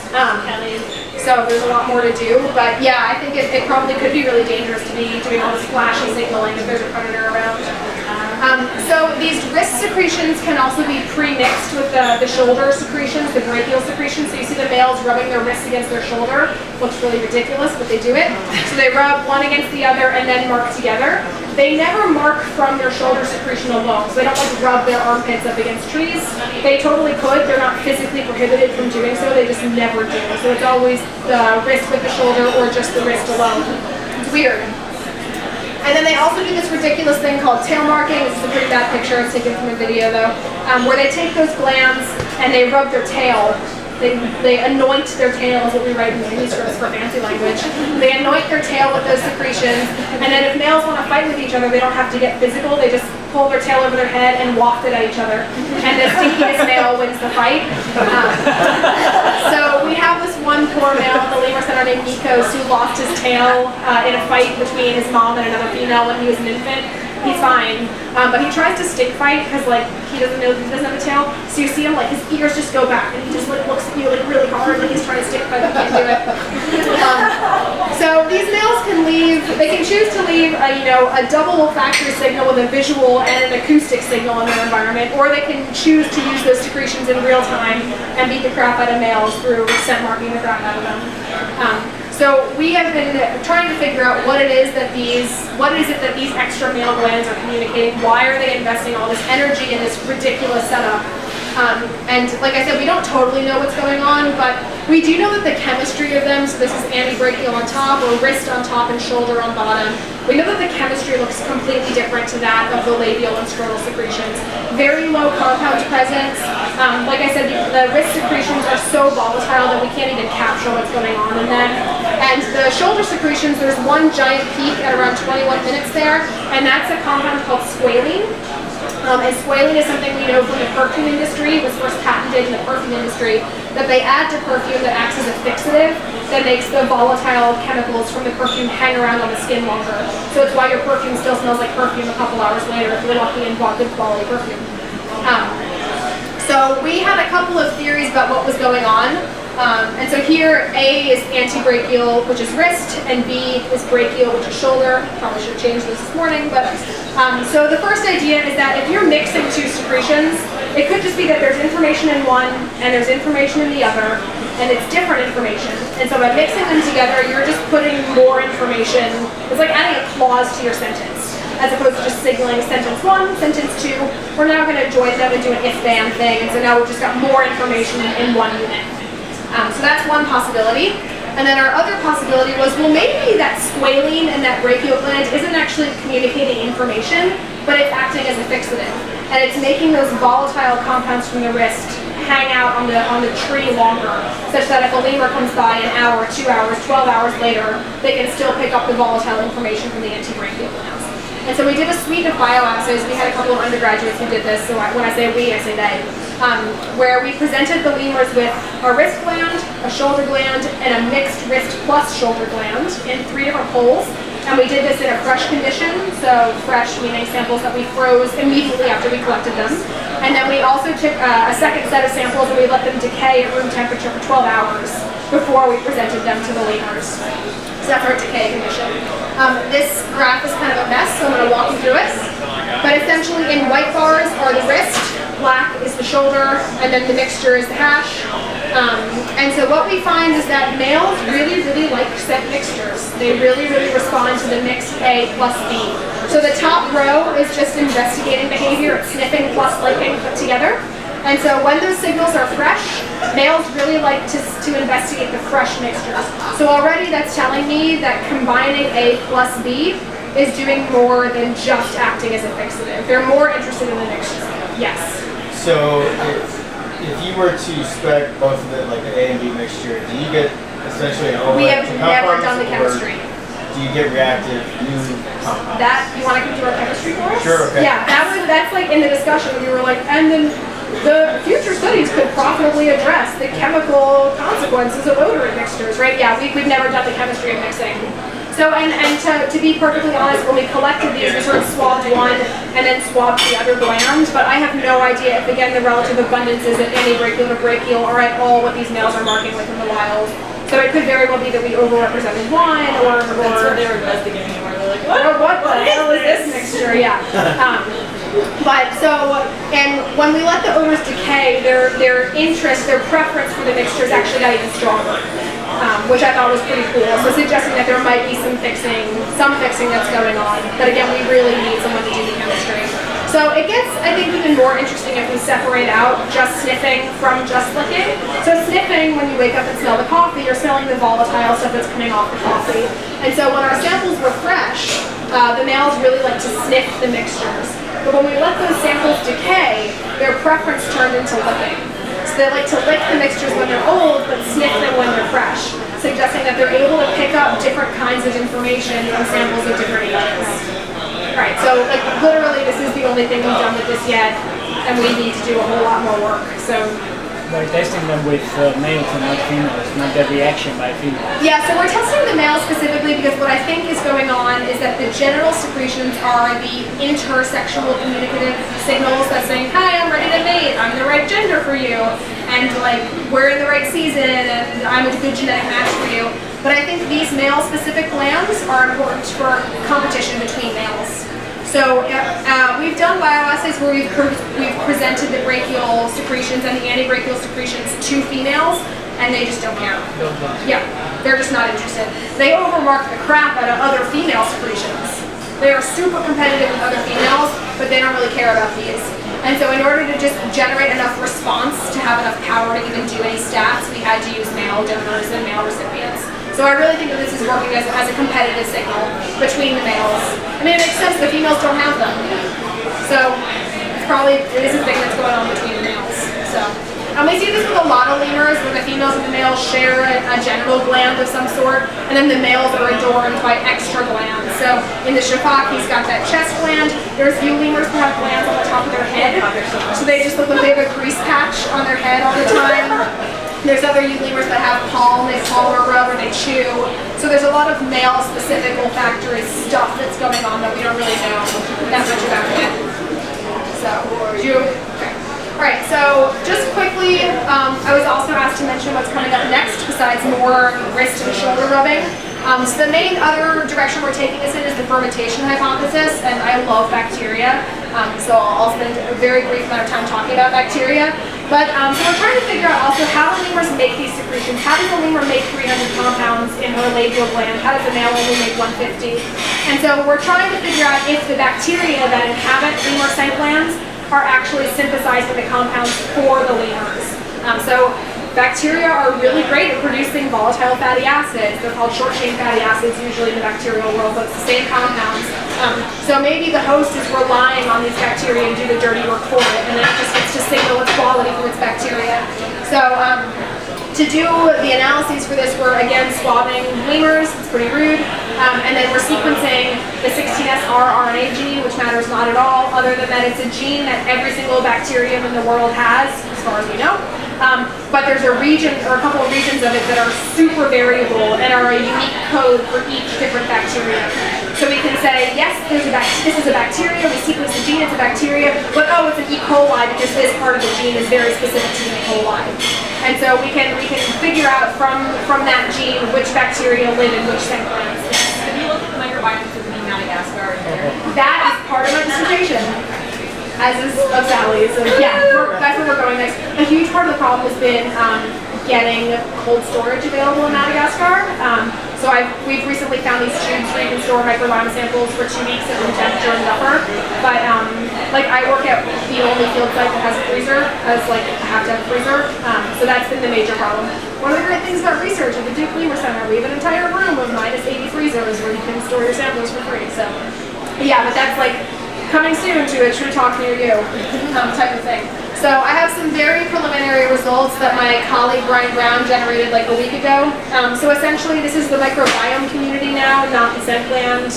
So there's a lot more to do, but yeah, I think it probably could be really dangerous to be doing all this flashy signaling if there's a predator around. So these wrist secretions can also be pre-mixed with the shoulder secretions, the brachial secretions. So you see the males rubbing their wrists against their shoulder. Looks really ridiculous, but they do it. So they rub one against the other and then mark together. They never mark from their shoulder secretion alone. So they don't like rub their armpits up against trees. They totally could. They're not physically prohibited from doing so. They just never do. So it's always the wrist with the shoulder or just the wrist alone. It's weird. And then they also do this ridiculous thing called tail marking. This is a pretty bad picture, it's taken from a video though, where they take those glands and they rub their tail. They anoint their tail, is what we write in manuscripts for fancy language. They anoint their tail with those secretions, and then if males want to fight with each other, they don't have to get physical. They just pull their tail over their head and waft it at each other. And the stinkiest male wins the fight. So we have this one poor male at the Lemur Center named Nikos who lost his tail in a fight between his mom and another female when he was an infant. He's fine, but he tries to stick fight because like he doesn't know that he doesn't have a tail. So you see him like his ears just go back and he just like looks at you like really hard like he's trying to stick fight but can't do it. So these males can leave. They can choose to leave a double olfactory signal with a visual and an acoustic signal in their environment, or they can choose to use those secretions in real time and beat the crap out of males through scent marking the crap out of them. So we have been trying to figure out what is it that these extra male glands are communicating? Why are they investing all this energy in this ridiculous setup? And like I said, we don't totally know what's going on, but we do know that the chemistry of them, so this is antebrachial on top, or wrist on top and shoulder on bottom, we know that the chemistry looks completely different to that of the labial and scrotal secretions. Very low compound presence. Like I said, the wrist secretions are so volatile that we can't even capture what's going on in them. And the shoulder secretions, there's one giant peak at around 21 minutes there, and that's a compound called squalene. And squalene is something we know from the perfume industry. It was first patented in the perfume industry that they add to perfume that acts as a fixative that makes the volatile chemicals from the perfume hang around on the skin longer. So it's why your perfume still smells like perfume a couple hours later if you're lucky and bought good quality perfume. So we had a couple of theories about what was going on. And so here, A is antebrachial, which is wrist, and B is brachial, which is shoulder. Probably should have changed this morning, but so the first idea is that if you're mixing two secretions, it could just be that there's information in one and there's information in the other, and it's different information. And so by mixing them together, you're just putting more information. It's like adding a clause to your sentence, as opposed to just signaling sentence 1, sentence 2. We're now going to join them and do an if-then thing, and so now we've just got more information in one unit. So that's one possibility. And then our other possibility was, well, maybe that squalene and that brachial gland isn't actually communicating information, but it's acting as a fixative. And it's making those volatile compounds from the wrist hang out on the tree longer, such that if a lemur comes by an hour, 2 hours, 12 hours later, they can still pick up the volatile information from the antebrachial glands. And so we did a suite of bioassays. We had a couple of undergraduates who did this, so when I say we, I say they. Where we presented the lemurs with a wrist gland, a shoulder gland, and a mixed wrist plus shoulder gland in 3 different poles. And we did this in a fresh condition, so fresh meaning samples that we froze immediately after we collected them. And then we also took a second set of samples and we let them decay at room temperature for 12 hours before we presented them to the lemurs. So that's our decay condition. This graph is kind of a mess, so I'm going to walk you through it. But essentially in white bars are the wrist, black is the shoulder, and then the mixture is the hash. And so what we find is that males really, really like scent mixtures. They really, really respond to the mixed A plus B. So the top row is just investigating behavior. It's sniffing plus licking put together. And so when those signals are fresh, males really like to investigate the fresh mixtures. So already that's telling me that combining A plus B is doing more than just acting as a fixative. They're more interested in the mixture. Yes. So if you were to spec both of it, like the A and B mixture, do you get essentially an overlap? We have never done the chemistry. Do you get reactive new compounds? That, you want to come to our chemistry course? Sure, okay. Yeah, that's like in the discussion, we were like, and then the future studies could profitably address the chemical consequences of odorant mixtures, right? Yeah, we've never done the chemistry of mixing. So, and to be perfectly honest, when we collected these, we sort of swabbed one and then swabbed the other gland, but I have no idea if, again, the relative abundance is at antebrachial to brachial or at all what these males are marking with in the wild. So it could very well be that we overrepresented one, or That's what they were investigating. They're like, what the hell is this mixture? Yeah. But so, and when we let the odors decay, their interest, their preference for the mixture is actually got even stronger, which I thought was pretty cool. So suggesting that there might be some fixing that's going on. But again, we really need someone to do the chemistry. So it gets, I think, even more interesting if we separate out just sniffing from just licking. So sniffing, when you wake up and smell the coffee, you're smelling the volatile stuff that's coming off the coffee. And so when our samples were fresh, the males really like to sniff the mixtures. But when we let those samples decay, their preference turned into licking. So they like to lick the mixtures when they're old, but sniff them when they're fresh, suggesting that they're able to pick up different kinds of information from samples of different ages. Right, so like literally this is the only thing we've done with this yet, and we need to do a whole lot more work. So by testing them with males and not females, not the reaction by females. yeah, so we're testing the males specifically because what I think is going on is that the genital secretions are the intersexual communicative signals that's saying, hi, I'm ready to mate, I'm the right gender for you, and like, we're in the right season, and I'm a good genetic match for you. But I think these male-specific glands are important for competition between males. So we've done bioassays where we've presented the brachial secretions and the antibrachial secretions to females, and they just don't care. Yeah, they're just not interested. They overmark the crap out of other female secretions. They are super competitive with other females, but they don't really care about these. And so in order to just generate enough response to have enough power to even do any stats, we had to use male donors and male recipients. So I really think that this is working as a competitive signal between the males. I mean, it makes sense, the females don't have them. So it is a thing that's going on between the males. So we see this with a lot of lemurs where the females and the males share a genital gland of some sort, and then the males are adorned by extra glands. So in the shafak, he's got that chest gland. There's few lemurs who have glands on the top of their head, so they just look like they have a grease patch on their head all the time. There's other lemurs that have palm, they paw or rub or they chew. So there's a lot of male-specific olfactory stuff that's going on that we don't really know that much about yet. So, okay. All right, so just quickly, I was also asked to mention what's coming up next besides more wrist and shoulder rubbing. So the main other direction we're taking this in is the fermentation hypothesis, and I love bacteria, so I'll spend a very brief amount of time talking about bacteria. But so we're trying to figure out also how do lemurs make these secretions? How does a lemur make 300 compounds in her labial gland? How does the male only make 150? And so we're trying to figure out if the bacteria that inhabit lemur scent glands are actually synthesizing the compounds for the lemurs. So bacteria are really great at producing volatile fatty acids. They're called short-chain fatty acids usually in the bacterial world, but it's the same compounds. So maybe the host is relying on these bacteria and do the dirty work for it, and then it just gets to signal its quality from its bacteria. So to do the analyses for this, we're again swabbing lemurs, it's pretty rude, and then we're sequencing the 16S rRNA gene, which matters not at all, other than that it's a gene that every single bacterium in the world has, as far as we know. But there's a region, or a couple of regions of it that are super variable and are a unique code for each different bacteria. So we can say, yes, this is a bacteria, we sequence the gene, it's a bacteria, but oh, it's an E. coli because this part of the gene is very specific to the E. coli. And so we can figure out from that gene which bacteria live in which scent glands. Have you looked at the microbiome in Madagascar? That is part of my dissertation, as is of Sally's. So yeah, that's where we're going next. A huge part of the problem has been getting cold storage available in Madagascar. So we've recently found these tubes where you can store microbiome samples for 2 weeks at room temperature and buffer. But like I work at the only field site that has a freezer, as like I have to have a freezer. So that's been the major problem. One of the great things about research at the Duke Lemur Center, we have an entire room of -80 freezers where you can store your samples for free. So yeah, but that's like coming soon to a TRUtalk near you type of thing. So I have some very preliminary results that my colleague Brian Brown generated like a week ago. So essentially this is the microbiome community now, not the scent gland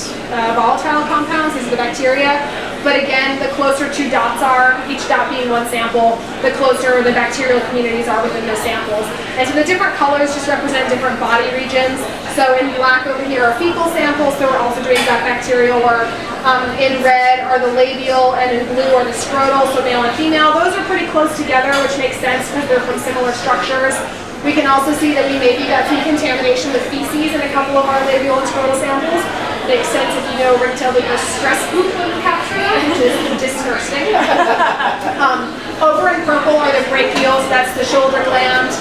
volatile compounds, these are the bacteria. But again, the closer 2 dots are, each dot being 1 sample, the closer the bacterial communities are within those samples. And so the different colors just represent different body regions. So in black over here are fecal samples, so we're also doing gut bacterial work. In red are the labial, and in blue are the scrotal, so male and female. Those are pretty close together, which makes sense because they're from similar structures. We can also see that we maybe got some contamination with feces in a couple of our labial and scrotal samples. Makes sense if you know Ringtailed stress poop when you capture that, which is disgusting. Over in purple are the brachials, that's the shoulder gland,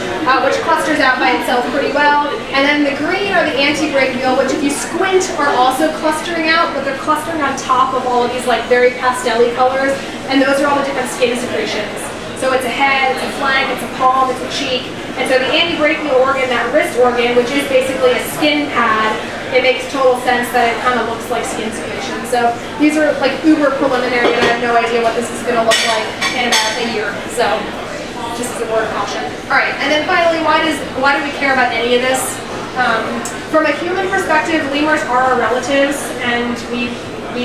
which clusters out by itself pretty well. And then the green are the antibrachial, which if you squint are also clustering out, but they're clustering on top of all of these like very pastel-y colors, and those are all the different skin secretions. So it's a head, it's a flank, it's a palm, it's a cheek, And so the antebrachial organ, that wrist organ, which is basically a skin pad, it makes total sense that it kind of looks like skin secretion. So these are like uber preliminary, and I have no idea what this is going to look like in about a year. So just as a word of caution. All right, and then finally, why do we care about any of this? From a human perspective, lemurs are our relatives, and we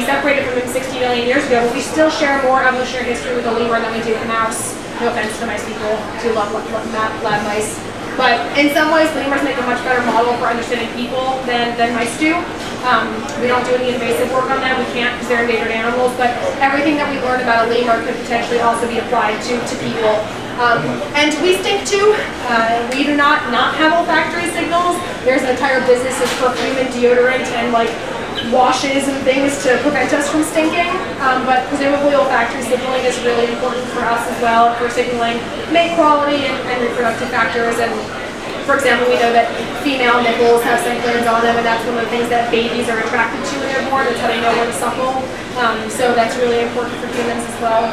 separated from them 60 million years ago, but we still share more evolutionary history with a lemur than we do with a mouse. No offense to mice people, do love lab mice. But in some ways, lemurs make a much better model for understanding people than mice do. We don't do any invasive work on them. We can't because they're endangered animals, but everything that we learn about a lemur could potentially also be applied to people. And we stink too. We do not have olfactory signals. There's an entire business of perfume and deodorant and like washes and things to prevent us from stinking, but presumably olfactory signaling is really important for us as well, for signaling mate quality and reproductive factors. And for example, we know that female nipples have scent glands on them, and that's one of the things that babies are attracted to when they're born. That's how they know where to suckle. So that's really important for humans as well.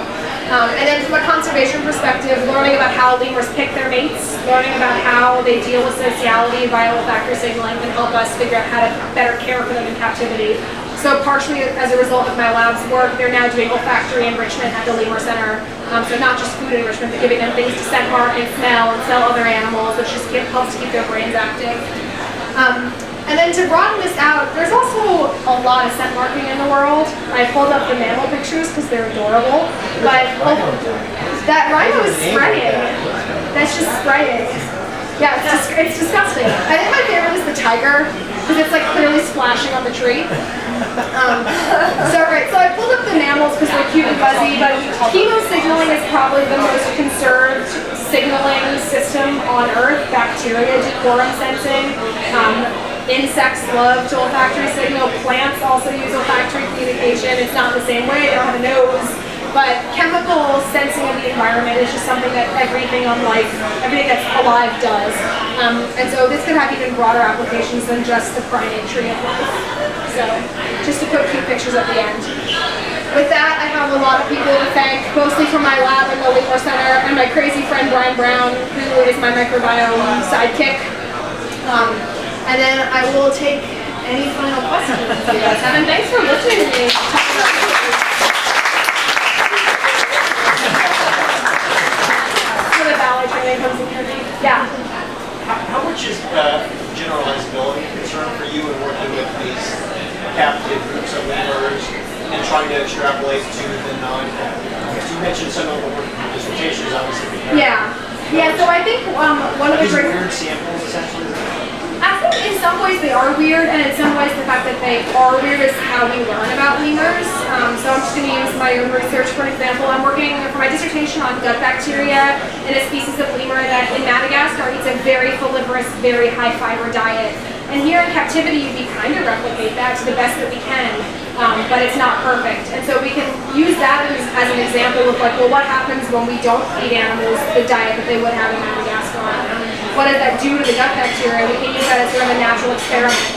And then from a conservation perspective, learning about how lemurs pick their mates, learning about how they deal with sociality via olfactory signaling can help us figure out how to better care for them in captivity. So partially as a result of my lab's work, they're now doing olfactory enrichment at the Lemur Center. So not just food enrichment, but giving them things to scent mark and smell and sell other animals, which just helps to keep their brains active. And then to broaden this out, there's also a lot of scent marking in the world. I pulled up the mammal pictures because they're adorable. But that rhino is spraying. That's just spraying. Yeah, it's disgusting. I think my favorite is the tiger because it's like clearly splashing on the tree. So I pulled up the mammals because they're cute and fuzzy, but chemosignaling is probably the most conserved signaling system on Earth. Bacteria do quorum sensing. Insects love to olfactory signal. Plants also use olfactory communication. It's not the same way, they don't have a nose. But chemical sensing of the environment is just something that everything that's alive does. And so this could have even broader applications than just the primate tree of life. So just to put cute pictures at the end. With that, I have a lot of people to thank, mostly from my lab in the Lemur Center, and my crazy friend Brian Brown, who is my microbiome sidekick. And then I will take any final questions you guys have. And thanks for listening to me. For the ballet training comes in handy. Yeah. How much is generalizability a concern for you in working with these captive groups of lemurs and trying to extrapolate to the non-captive? You mentioned some of the work in dissertations, obviously. Yeah. Yeah, so I think one of the great weird samples, essentially. I think in some ways they are weird, and in some ways the fact that they are weird is how we learn about lemurs. So I'm just going to use my own research for an example. I'm working for my dissertation on gut bacteria in a species of lemur that in Madagascar eats a very folivorous, very high fiber diet. And here in captivity we kind of replicate that to the best that we can, but it's not perfect. And so we can use that as an example of like, well, what happens when we don't feed animals the diet that they would have in Madagascar? What does that do to the gut bacteria? We can use that as sort of a natural experiment.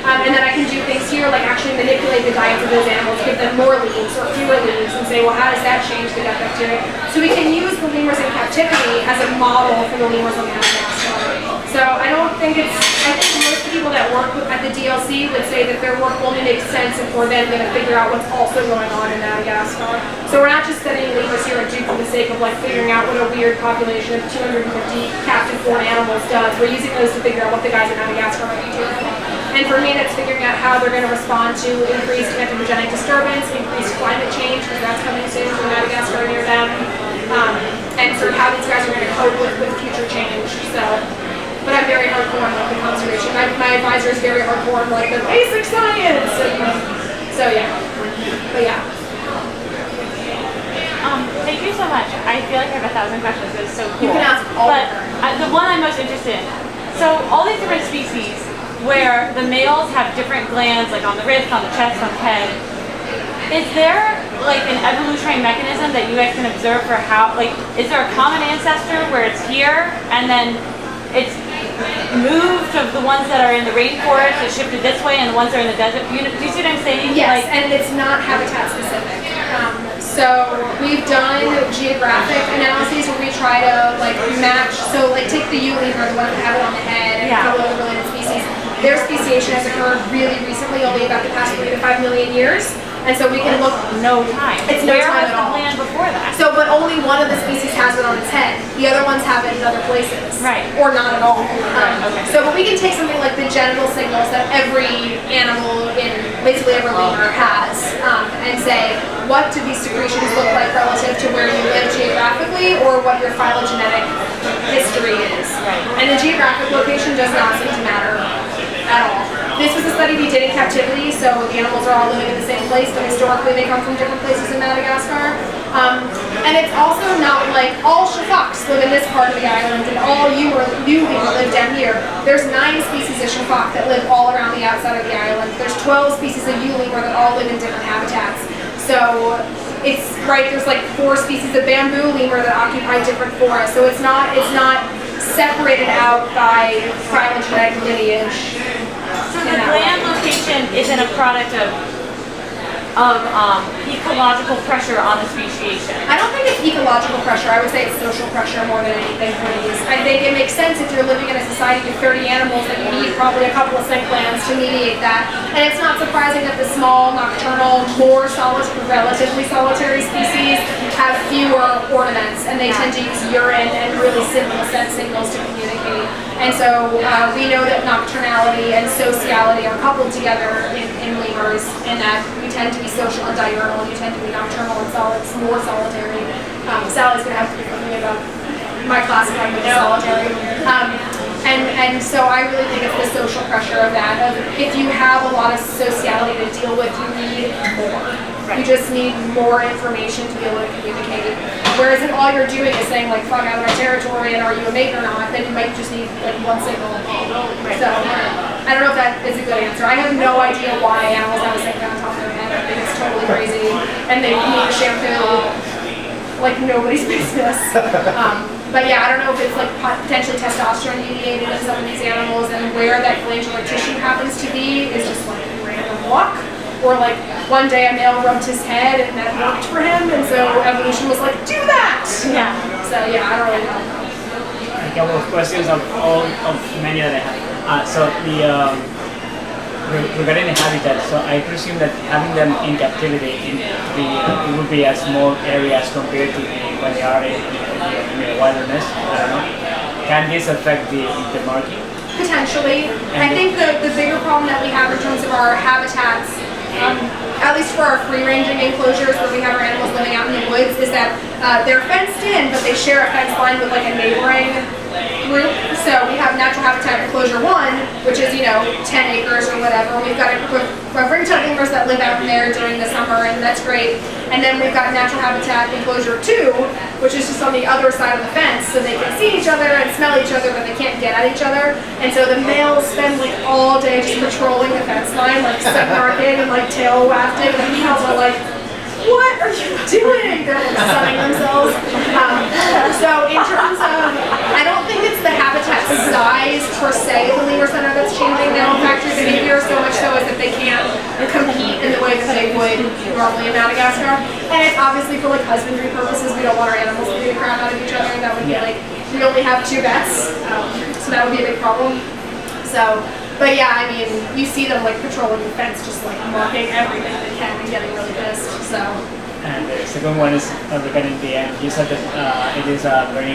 And then I can do things here like actually manipulate the diets of those animals, give them more leaves or fewer leaves, and say, well, how does that change the gut bacteria? So we can use the lemurs in captivity as a model for the lemurs on Madagascar. So I think most people that work at the DLC would say that their work only makes sense if we're then going to figure out what's also going on in Madagascar. So we're not just studying lemurs here at Duke for the sake of like figuring out what a weird population of 250 captive born animals does. We're using those to figure out what the guys in Madagascar might be doing. And for me, that's figuring out how they're going to respond to increased anthropogenic disturbance, increased climate change, because that's coming soon to Madagascar near them, and sort of how these guys are going to cope with future change. So. But I'm very hardcore on like the conservation. My advisor is very hardcore on like the basic science. So yeah. But yeah. Thank you so much. I feel like I have 1,000 questions. It's so cool. You can ask all. But the one I'm most interested in. So all these different species where the males have different glands, like on the wrist, on the chest, on the head. Is there like an evolutionary mechanism that you guys can observe for how, like, is there a common ancestor where it's here and then it's moved of the ones that are in the rainforest, it's shifted this way, and the ones that are in the desert? Do you see what I'm saying? Yes, like, and it's not habitat specific. So So we've done geographic analyses where we try to like match, so like take the U lemur, the one that have it on the head, and a couple other related species. Their speciation has occurred really recently, only about the past 3 to 5 million years. And so we can look. No time. It's no time at all. Where was the land before that? So, but only one of the species has it on its head. The other ones have it in other places. Right. Or not at all. Okay. So, but we can take something like the genital signals that every animal in basically every lemur has, and say, what do these secretions look like relative to where you live geographically, or what your phylogenetic history is. Right. And the geographic location does not seem to matter at all. This was a study we did in captivity, so the animals are all living in the same place, but historically they come from different places in Madagascar. And it's also not like all shafaks live in this part of the island and all you live down here. There's 9 species of shafak that live all around the outside of the island. There's 12 species of lemur that all live in different habitats. So it's right, there's like 4 species of bamboo lemur that occupy different forests. So it's not separated out by phylogenetic lineage. So the gland location isn't a product of ecological pressure on the speciation. I don't think it's ecological pressure. I would say it's social pressure more than anything for these. I think it makes sense if you're living in a society with 30 animals that you need probably a couple of scent glands to mediate that. And it's not surprising that the small, nocturnal, more relatively solitary species have fewer ornaments, and they tend to use urine and really simple scent signals to communicate. And so we know that nocturnality and sociality are coupled together in lemurs, and that we tend to be social and diurnal, you tend to be nocturnal and more solitary. Sally's going to have to forgive me about my classifying with solitary. And so I really think it's the social pressure of that. If you have a lot of sociality to deal with, you need more. You just need more information to be able to communicate. Whereas if all you're doing is saying like, fuck out of my territory and are you a mate or not, then you might just need like one signal. So I don't know if that is a good answer. I have no idea why animals have a signal on top of their head. I think it's totally crazy. And they need a shampoo like nobody's business. But yeah, I don't know if it's like potentially testosterone mediated in some of these animals, and where that glandular tissue happens to be is just like random luck. Or like one day a male rubbed his head and that worked for him, and so evolution was like, do that! Yeah. So yeah, I don't really know. A couple of questions of many that I have. So regarding the habitat, so I presume that having them in captivity, it would be a small area as compared to when they are in the wilderness. I don't know. Can this affect the marking? Potentially. I think the bigger problem that we have in terms of our habitats, at least for our free-ranging enclosures where we have our animals living out in the woods, is that they're fenced in, but they share a fence line with like a neighboring group. So we have natural habitat enclosure 1, which is 10 acres or whatever. We've got ringtailed lemurs that live out in there during the summer, and that's great. And then we've got natural habitat enclosure 2, which is just on the other side of the fence, so they can see each other and smell each other, but they can't get at each other. And so the males spend like all day just patrolling the fence line, like barking and like tail wafting, and the females are like, what are you doing? They're like sunning themselves. So in terms of, I don't think it's the habitat size per se of the Lemur Center that's changing their olfactory behavior so much so as that they can't compete in the way that they would normally in Madagascar. And it's obviously for like husbandry purposes. We don't want our animals to beat the crap out of each other. That would be like, we only have 2 vets, so that would be a big problem. So, but yeah, I mean, you see them like patrolling the fence, just like marking everything they can and getting really pissed. So. And the second one is regarding the end. You said that it is a very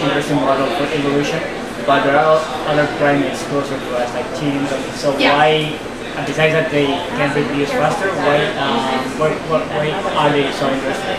interesting model for evolution, but there are other primates closer to us, like chimps. So why, besides that they can reproduce faster, why are they so interesting?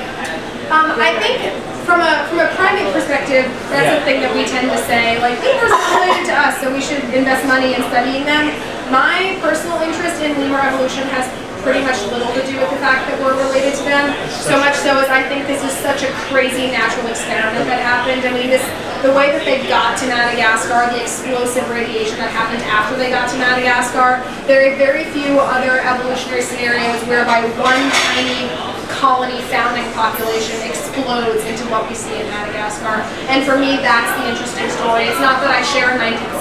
I think from a primate perspective, that's a thing that we tend to say, like, lemurs are related to us, so we should invest money in studying them. My personal interest in lemur evolution has pretty much little to do with the fact that we're related to them. So much so as I think this is such a crazy natural experiment that happened. I mean, the way that they got to Madagascar, the explosive radiation that happened after they got to Madagascar, there are very few other evolutionary scenarios whereby one tiny colony founding population explodes into what we see in Madagascar. And for me, that's the interesting story. It's not that I share 97%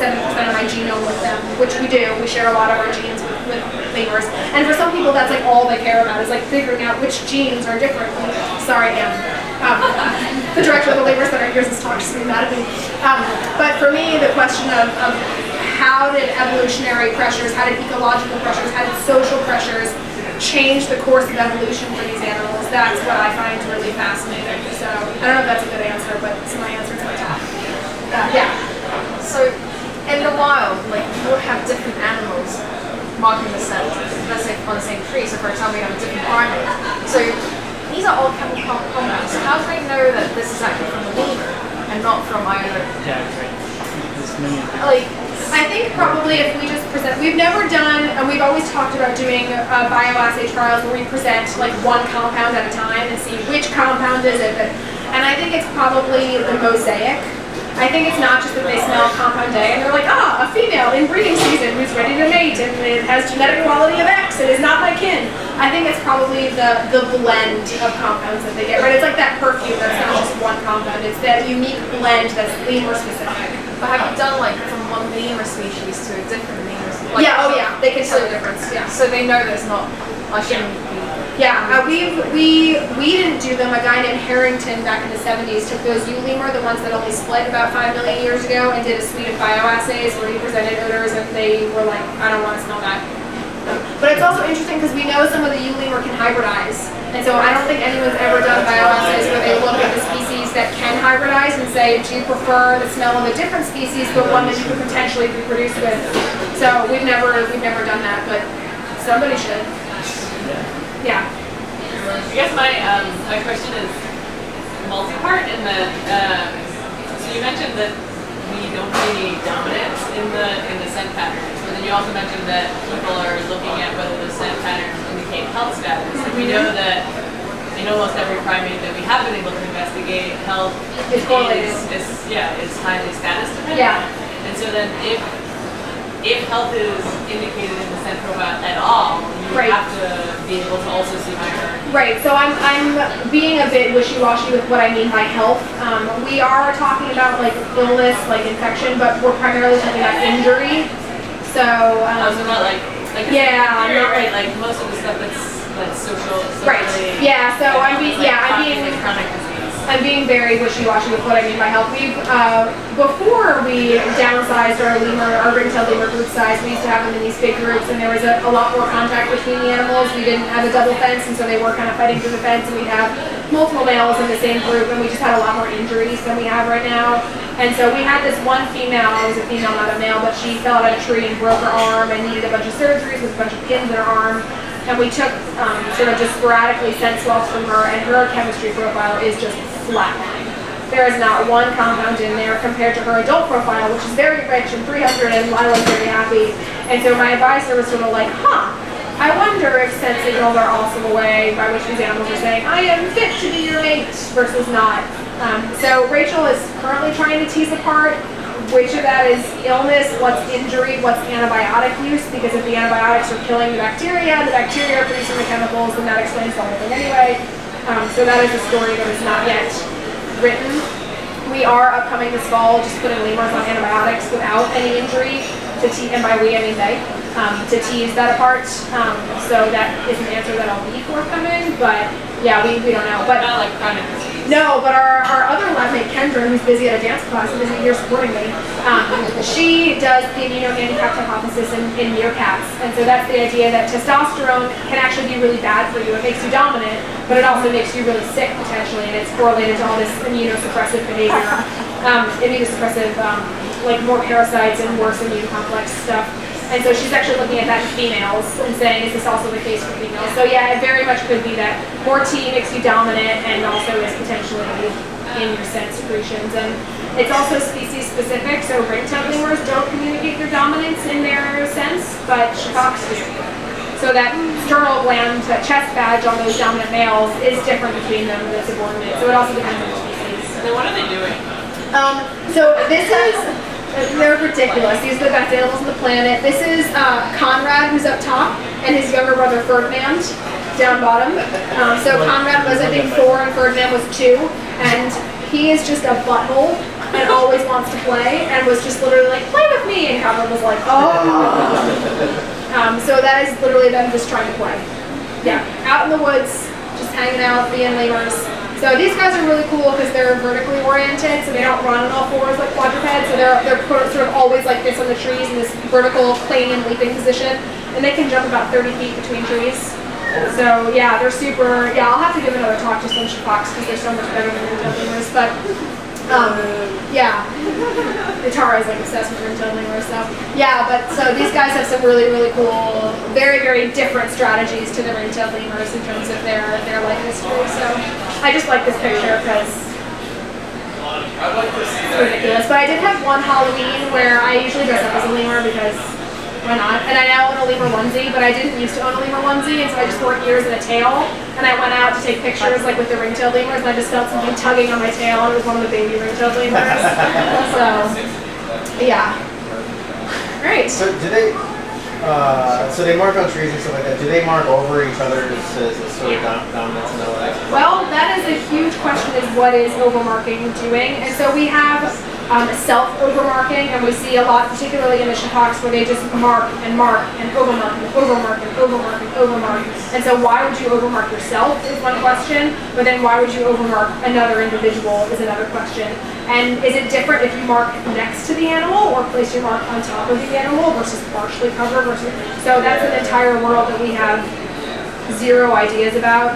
of my genome with them, which we do. We share a lot of our genes with lemurs. And for some people, that's like all they care about is like figuring out which genes are different. Sorry, Anne. The director of the Lemur Center hears this talk, she's mad at me. But for me, the question of how did evolutionary pressures, how did ecological pressures, how did social pressures change the course of evolution for these animals? That's what I find really fascinating. So I don't know if that's a good answer, but it's my answer to my talk. Yeah. So in the wild, like you will have different animals marking the scent, let's say on the same tree. So for example, you have a different primate. So these are all chemical compounds. So how do they know that this is actually from the lemur and not from either? Yeah, right. There's many. Like, I think probably if we just present, we've never done, and we've always talked about doing bioassay trials where we present like one compound at a time and see which compound is it. And I think it's probably the mosaic. I think it's not just that they smell compound A and they're like, a female in breeding season who's ready to mate and it has genetic quality of X and is not my kin. I think it's probably the blend of compounds that they get, right? It's like that perfume that's not just one compound, it's that unique blend that's lemur specific. But have you done like from one lemur species to a different lemur species? Like, yeah, oh yeah, they can tell the difference, yeah. So they know there's not, I shouldn't be. Yeah, we didn't do them. A guy named Harrington back in the 70s took those U lemur, the ones that only split about 5 million years ago, and did a suite of bioassays where he presented odors and they were like, I don't want to smell that. But it's also interesting because we know some of the U lemur can hybridize. And so I don't think anyone's ever done bioassays where they look at the species that can hybridize and say, do you prefer the smell of a different species but one that you could potentially reproduce with? So we've never done that, but somebody should. Yeah. I guess my question is multi-part in the so you mentioned that we don't see dominance in the scent patterns, but then you also mentioned that people are looking at whether the scent patterns indicate health status. And we know that in almost every primate that we have been able to investigate, health is highly status dependent. Yeah. And so then if health is indicated in the scent profile at all, you have to be able to also see hierarchy. Right, so I'm being a bit wishy-washy with what I mean by health. We are talking about like illness, like infection, but we're primarily talking about injury. So, so not like yeah, not like most of the stuff that's social. Right. Yeah. So I'm being very wishy-washy with what I mean by health. We've before we downsized our ringtailed lemur group size, we used to have them in these big groups, and there was a lot more contact between the animals. We didn't have a double fence, and so they were kind of fighting through the fence, and we'd have multiple males in the same group, and we just had a lot more injuries than we have right now. And so we had this one female, it was a female, not a male, but she fell out of a tree and broke her arm and needed a bunch of surgeries with a bunch of pins in her arm. And we took sort of just sporadically scent swabs from her, and her chemistry profile is just flatline. There is not one compound in there compared to her adult profile, which is very rich and 300, and Lila's very happy. And so my advisor was sort of like, I wonder if scent signals are also a way by which these animals are saying, I am fit to be your mate versus not. So Rachel is currently trying to tease apart which of that is illness, what's injury, what's antibiotic use, because if the antibiotics are killing the bacteria are producing the chemicals, then that explains the whole thing anyway. So that is a story that is not yet written. We are upcoming this fall just putting lemurs on antibiotics without any injury to tease, and by we I mean they, to tease that apart. So that is an answer that'll be forthcoming, but yeah, we don't know. But not like chronic disease. No, but our other lab mate, Kendra, who's busy at a dance class and isn't here supporting me, she does the immunohandicap hypothesis in meerkats. And so that's the idea that testosterone can actually be really bad for you. It makes you dominant, but it also makes you really sick potentially, and it's correlated to all this immunosuppressive behavior. Like more parasites and worse immune complex stuff. And so she's actually looking at that in females and saying, is this also the case for females? So yeah, it very much could be that more T makes you dominant and also is potentially in your scent secretions. And it's also species specific, so ringtailed lemurs don't communicate their dominance in their scents, but shiitakes do. So that sternal gland, that chest badge on those dominant males is different between them than subordinate. So it also depends on the species. So what are they doing? So this is, they're ridiculous. These are the best animals on the planet. This is Conrad, who's up top, and his younger brother Ferdinand. down bottom. So Conrad was, I think, 4 and Ferdinand was 2. And he is just a butthole and always wants to play and was just literally like, play with me. And Conrad was like, oh. So that is literally them just trying to play. Yeah, out in the woods, just hanging out, being lemurs. So these guys are really cool because they're vertically oriented, so they don't run on all fours like quadrupeds. So they're sort of always like this on the trees in this vertical planing and leaping position, and they can jump about 30 feet between trees. So yeah, they're super. Yeah, I'll have to give another talk just on Fox because they're so much better than ringtailed lemurs. But yeah, Tara is like obsessed with ringtailed lemurs. So yeah, but so these guys have some really cool, very different strategies to the ringtailed lemurs in terms of their life history. So I just like this picture because it's ridiculous. But I did have one Halloween where I usually dress up as a lemur because why not? And I now own a lemur onesie, but I didn't used to own a lemur onesie, and so I just wore ears and a tail. And I went out to take pictures like with the ringtailed lemurs, and I just felt something tugging on my tail, and it was one of the baby ringtailed lemurs. So yeah. Great. So do they? So they mark on trees and stuff like that. Do they mark over each other as sort of dominance and all that? Well, that is a huge question: is what is overmarking doing? And so we have self-overmarking, and we see a lot, particularly in the shiitake, where they just mark and overmark and overmark and overmark and overmark. And so why would you overmark yourself is one question, but then why would you overmark another individual is another question. And is it different if you mark next to the animal or place your mark on top of the animal versus partially cover versus, so that's an entire world that we have zero ideas about.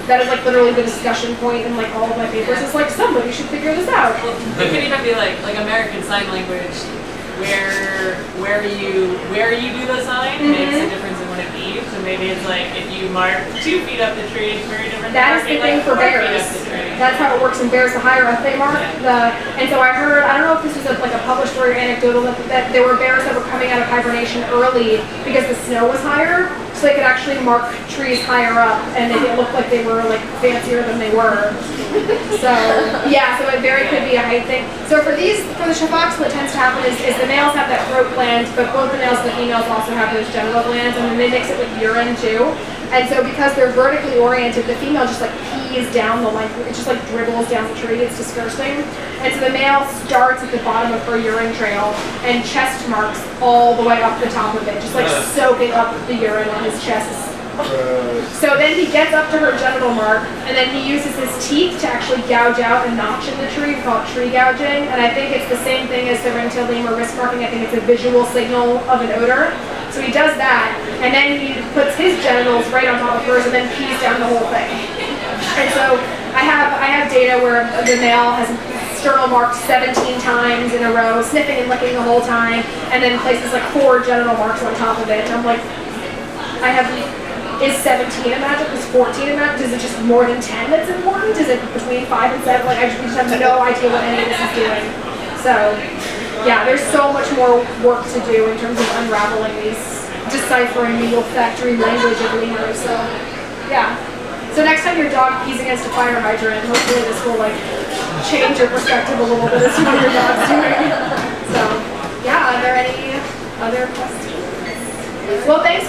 That is like literally the discussion point in like all of my papers. It's like somebody should figure this out. Well, it could even be like American Sign Language, where you do the sign makes a difference in what it means. So maybe it's like if you mark 2 feet up the tree, it's very different. That is the thing for bears. That's how it works in bears. The higher up they mark, and so I heard, I don't know if this was like a published story or anecdotal, that there were bears that were coming out of hibernation early because the snow was higher. So they could actually mark trees higher up and make it look like they were like fancier than they were. So yeah, so it very could be a height thing. So for the shiitake, what tends to happen is the males have that throat gland, but both the males and the females also have those genital glands, and then they mix it with urine too. And so because they're vertically oriented, the female just like pees down the length, it just like dribbles down the tree, it's disgusting. And so the male starts at the bottom of her urine trail and chest marks all the way up the top of it, just like soaking up the urine on his chest. So then he gets up to her genital mark, and then he uses his teeth to actually gouge out a notch in the tree. We call it tree gouging, and I think it's the same thing as the ringtailed lemur wrist marking. I think it's a visual signal of an odor. So he does that, and then he puts his genitals right on top of hers, and then pees down the whole thing. And so I have data where the male has sternal marked 17 times in a row, sniffing and licking the whole time, and then places like 4 genital marks on top of it. And I'm like, is 17 a magic? Is 14 a magic? Is it just more than 10 that's important? Is it between 5 and 7? Like I just have no idea what any of this is doing. So yeah, there's so much more work to do in terms of unraveling these, deciphering the olfactory language of lemurs. So yeah. So next time your dog pees against a fire hydrant, hopefully this will like change your perspective a little bit as to what your dog's doing. So yeah, are there any other questions? Well, thanks.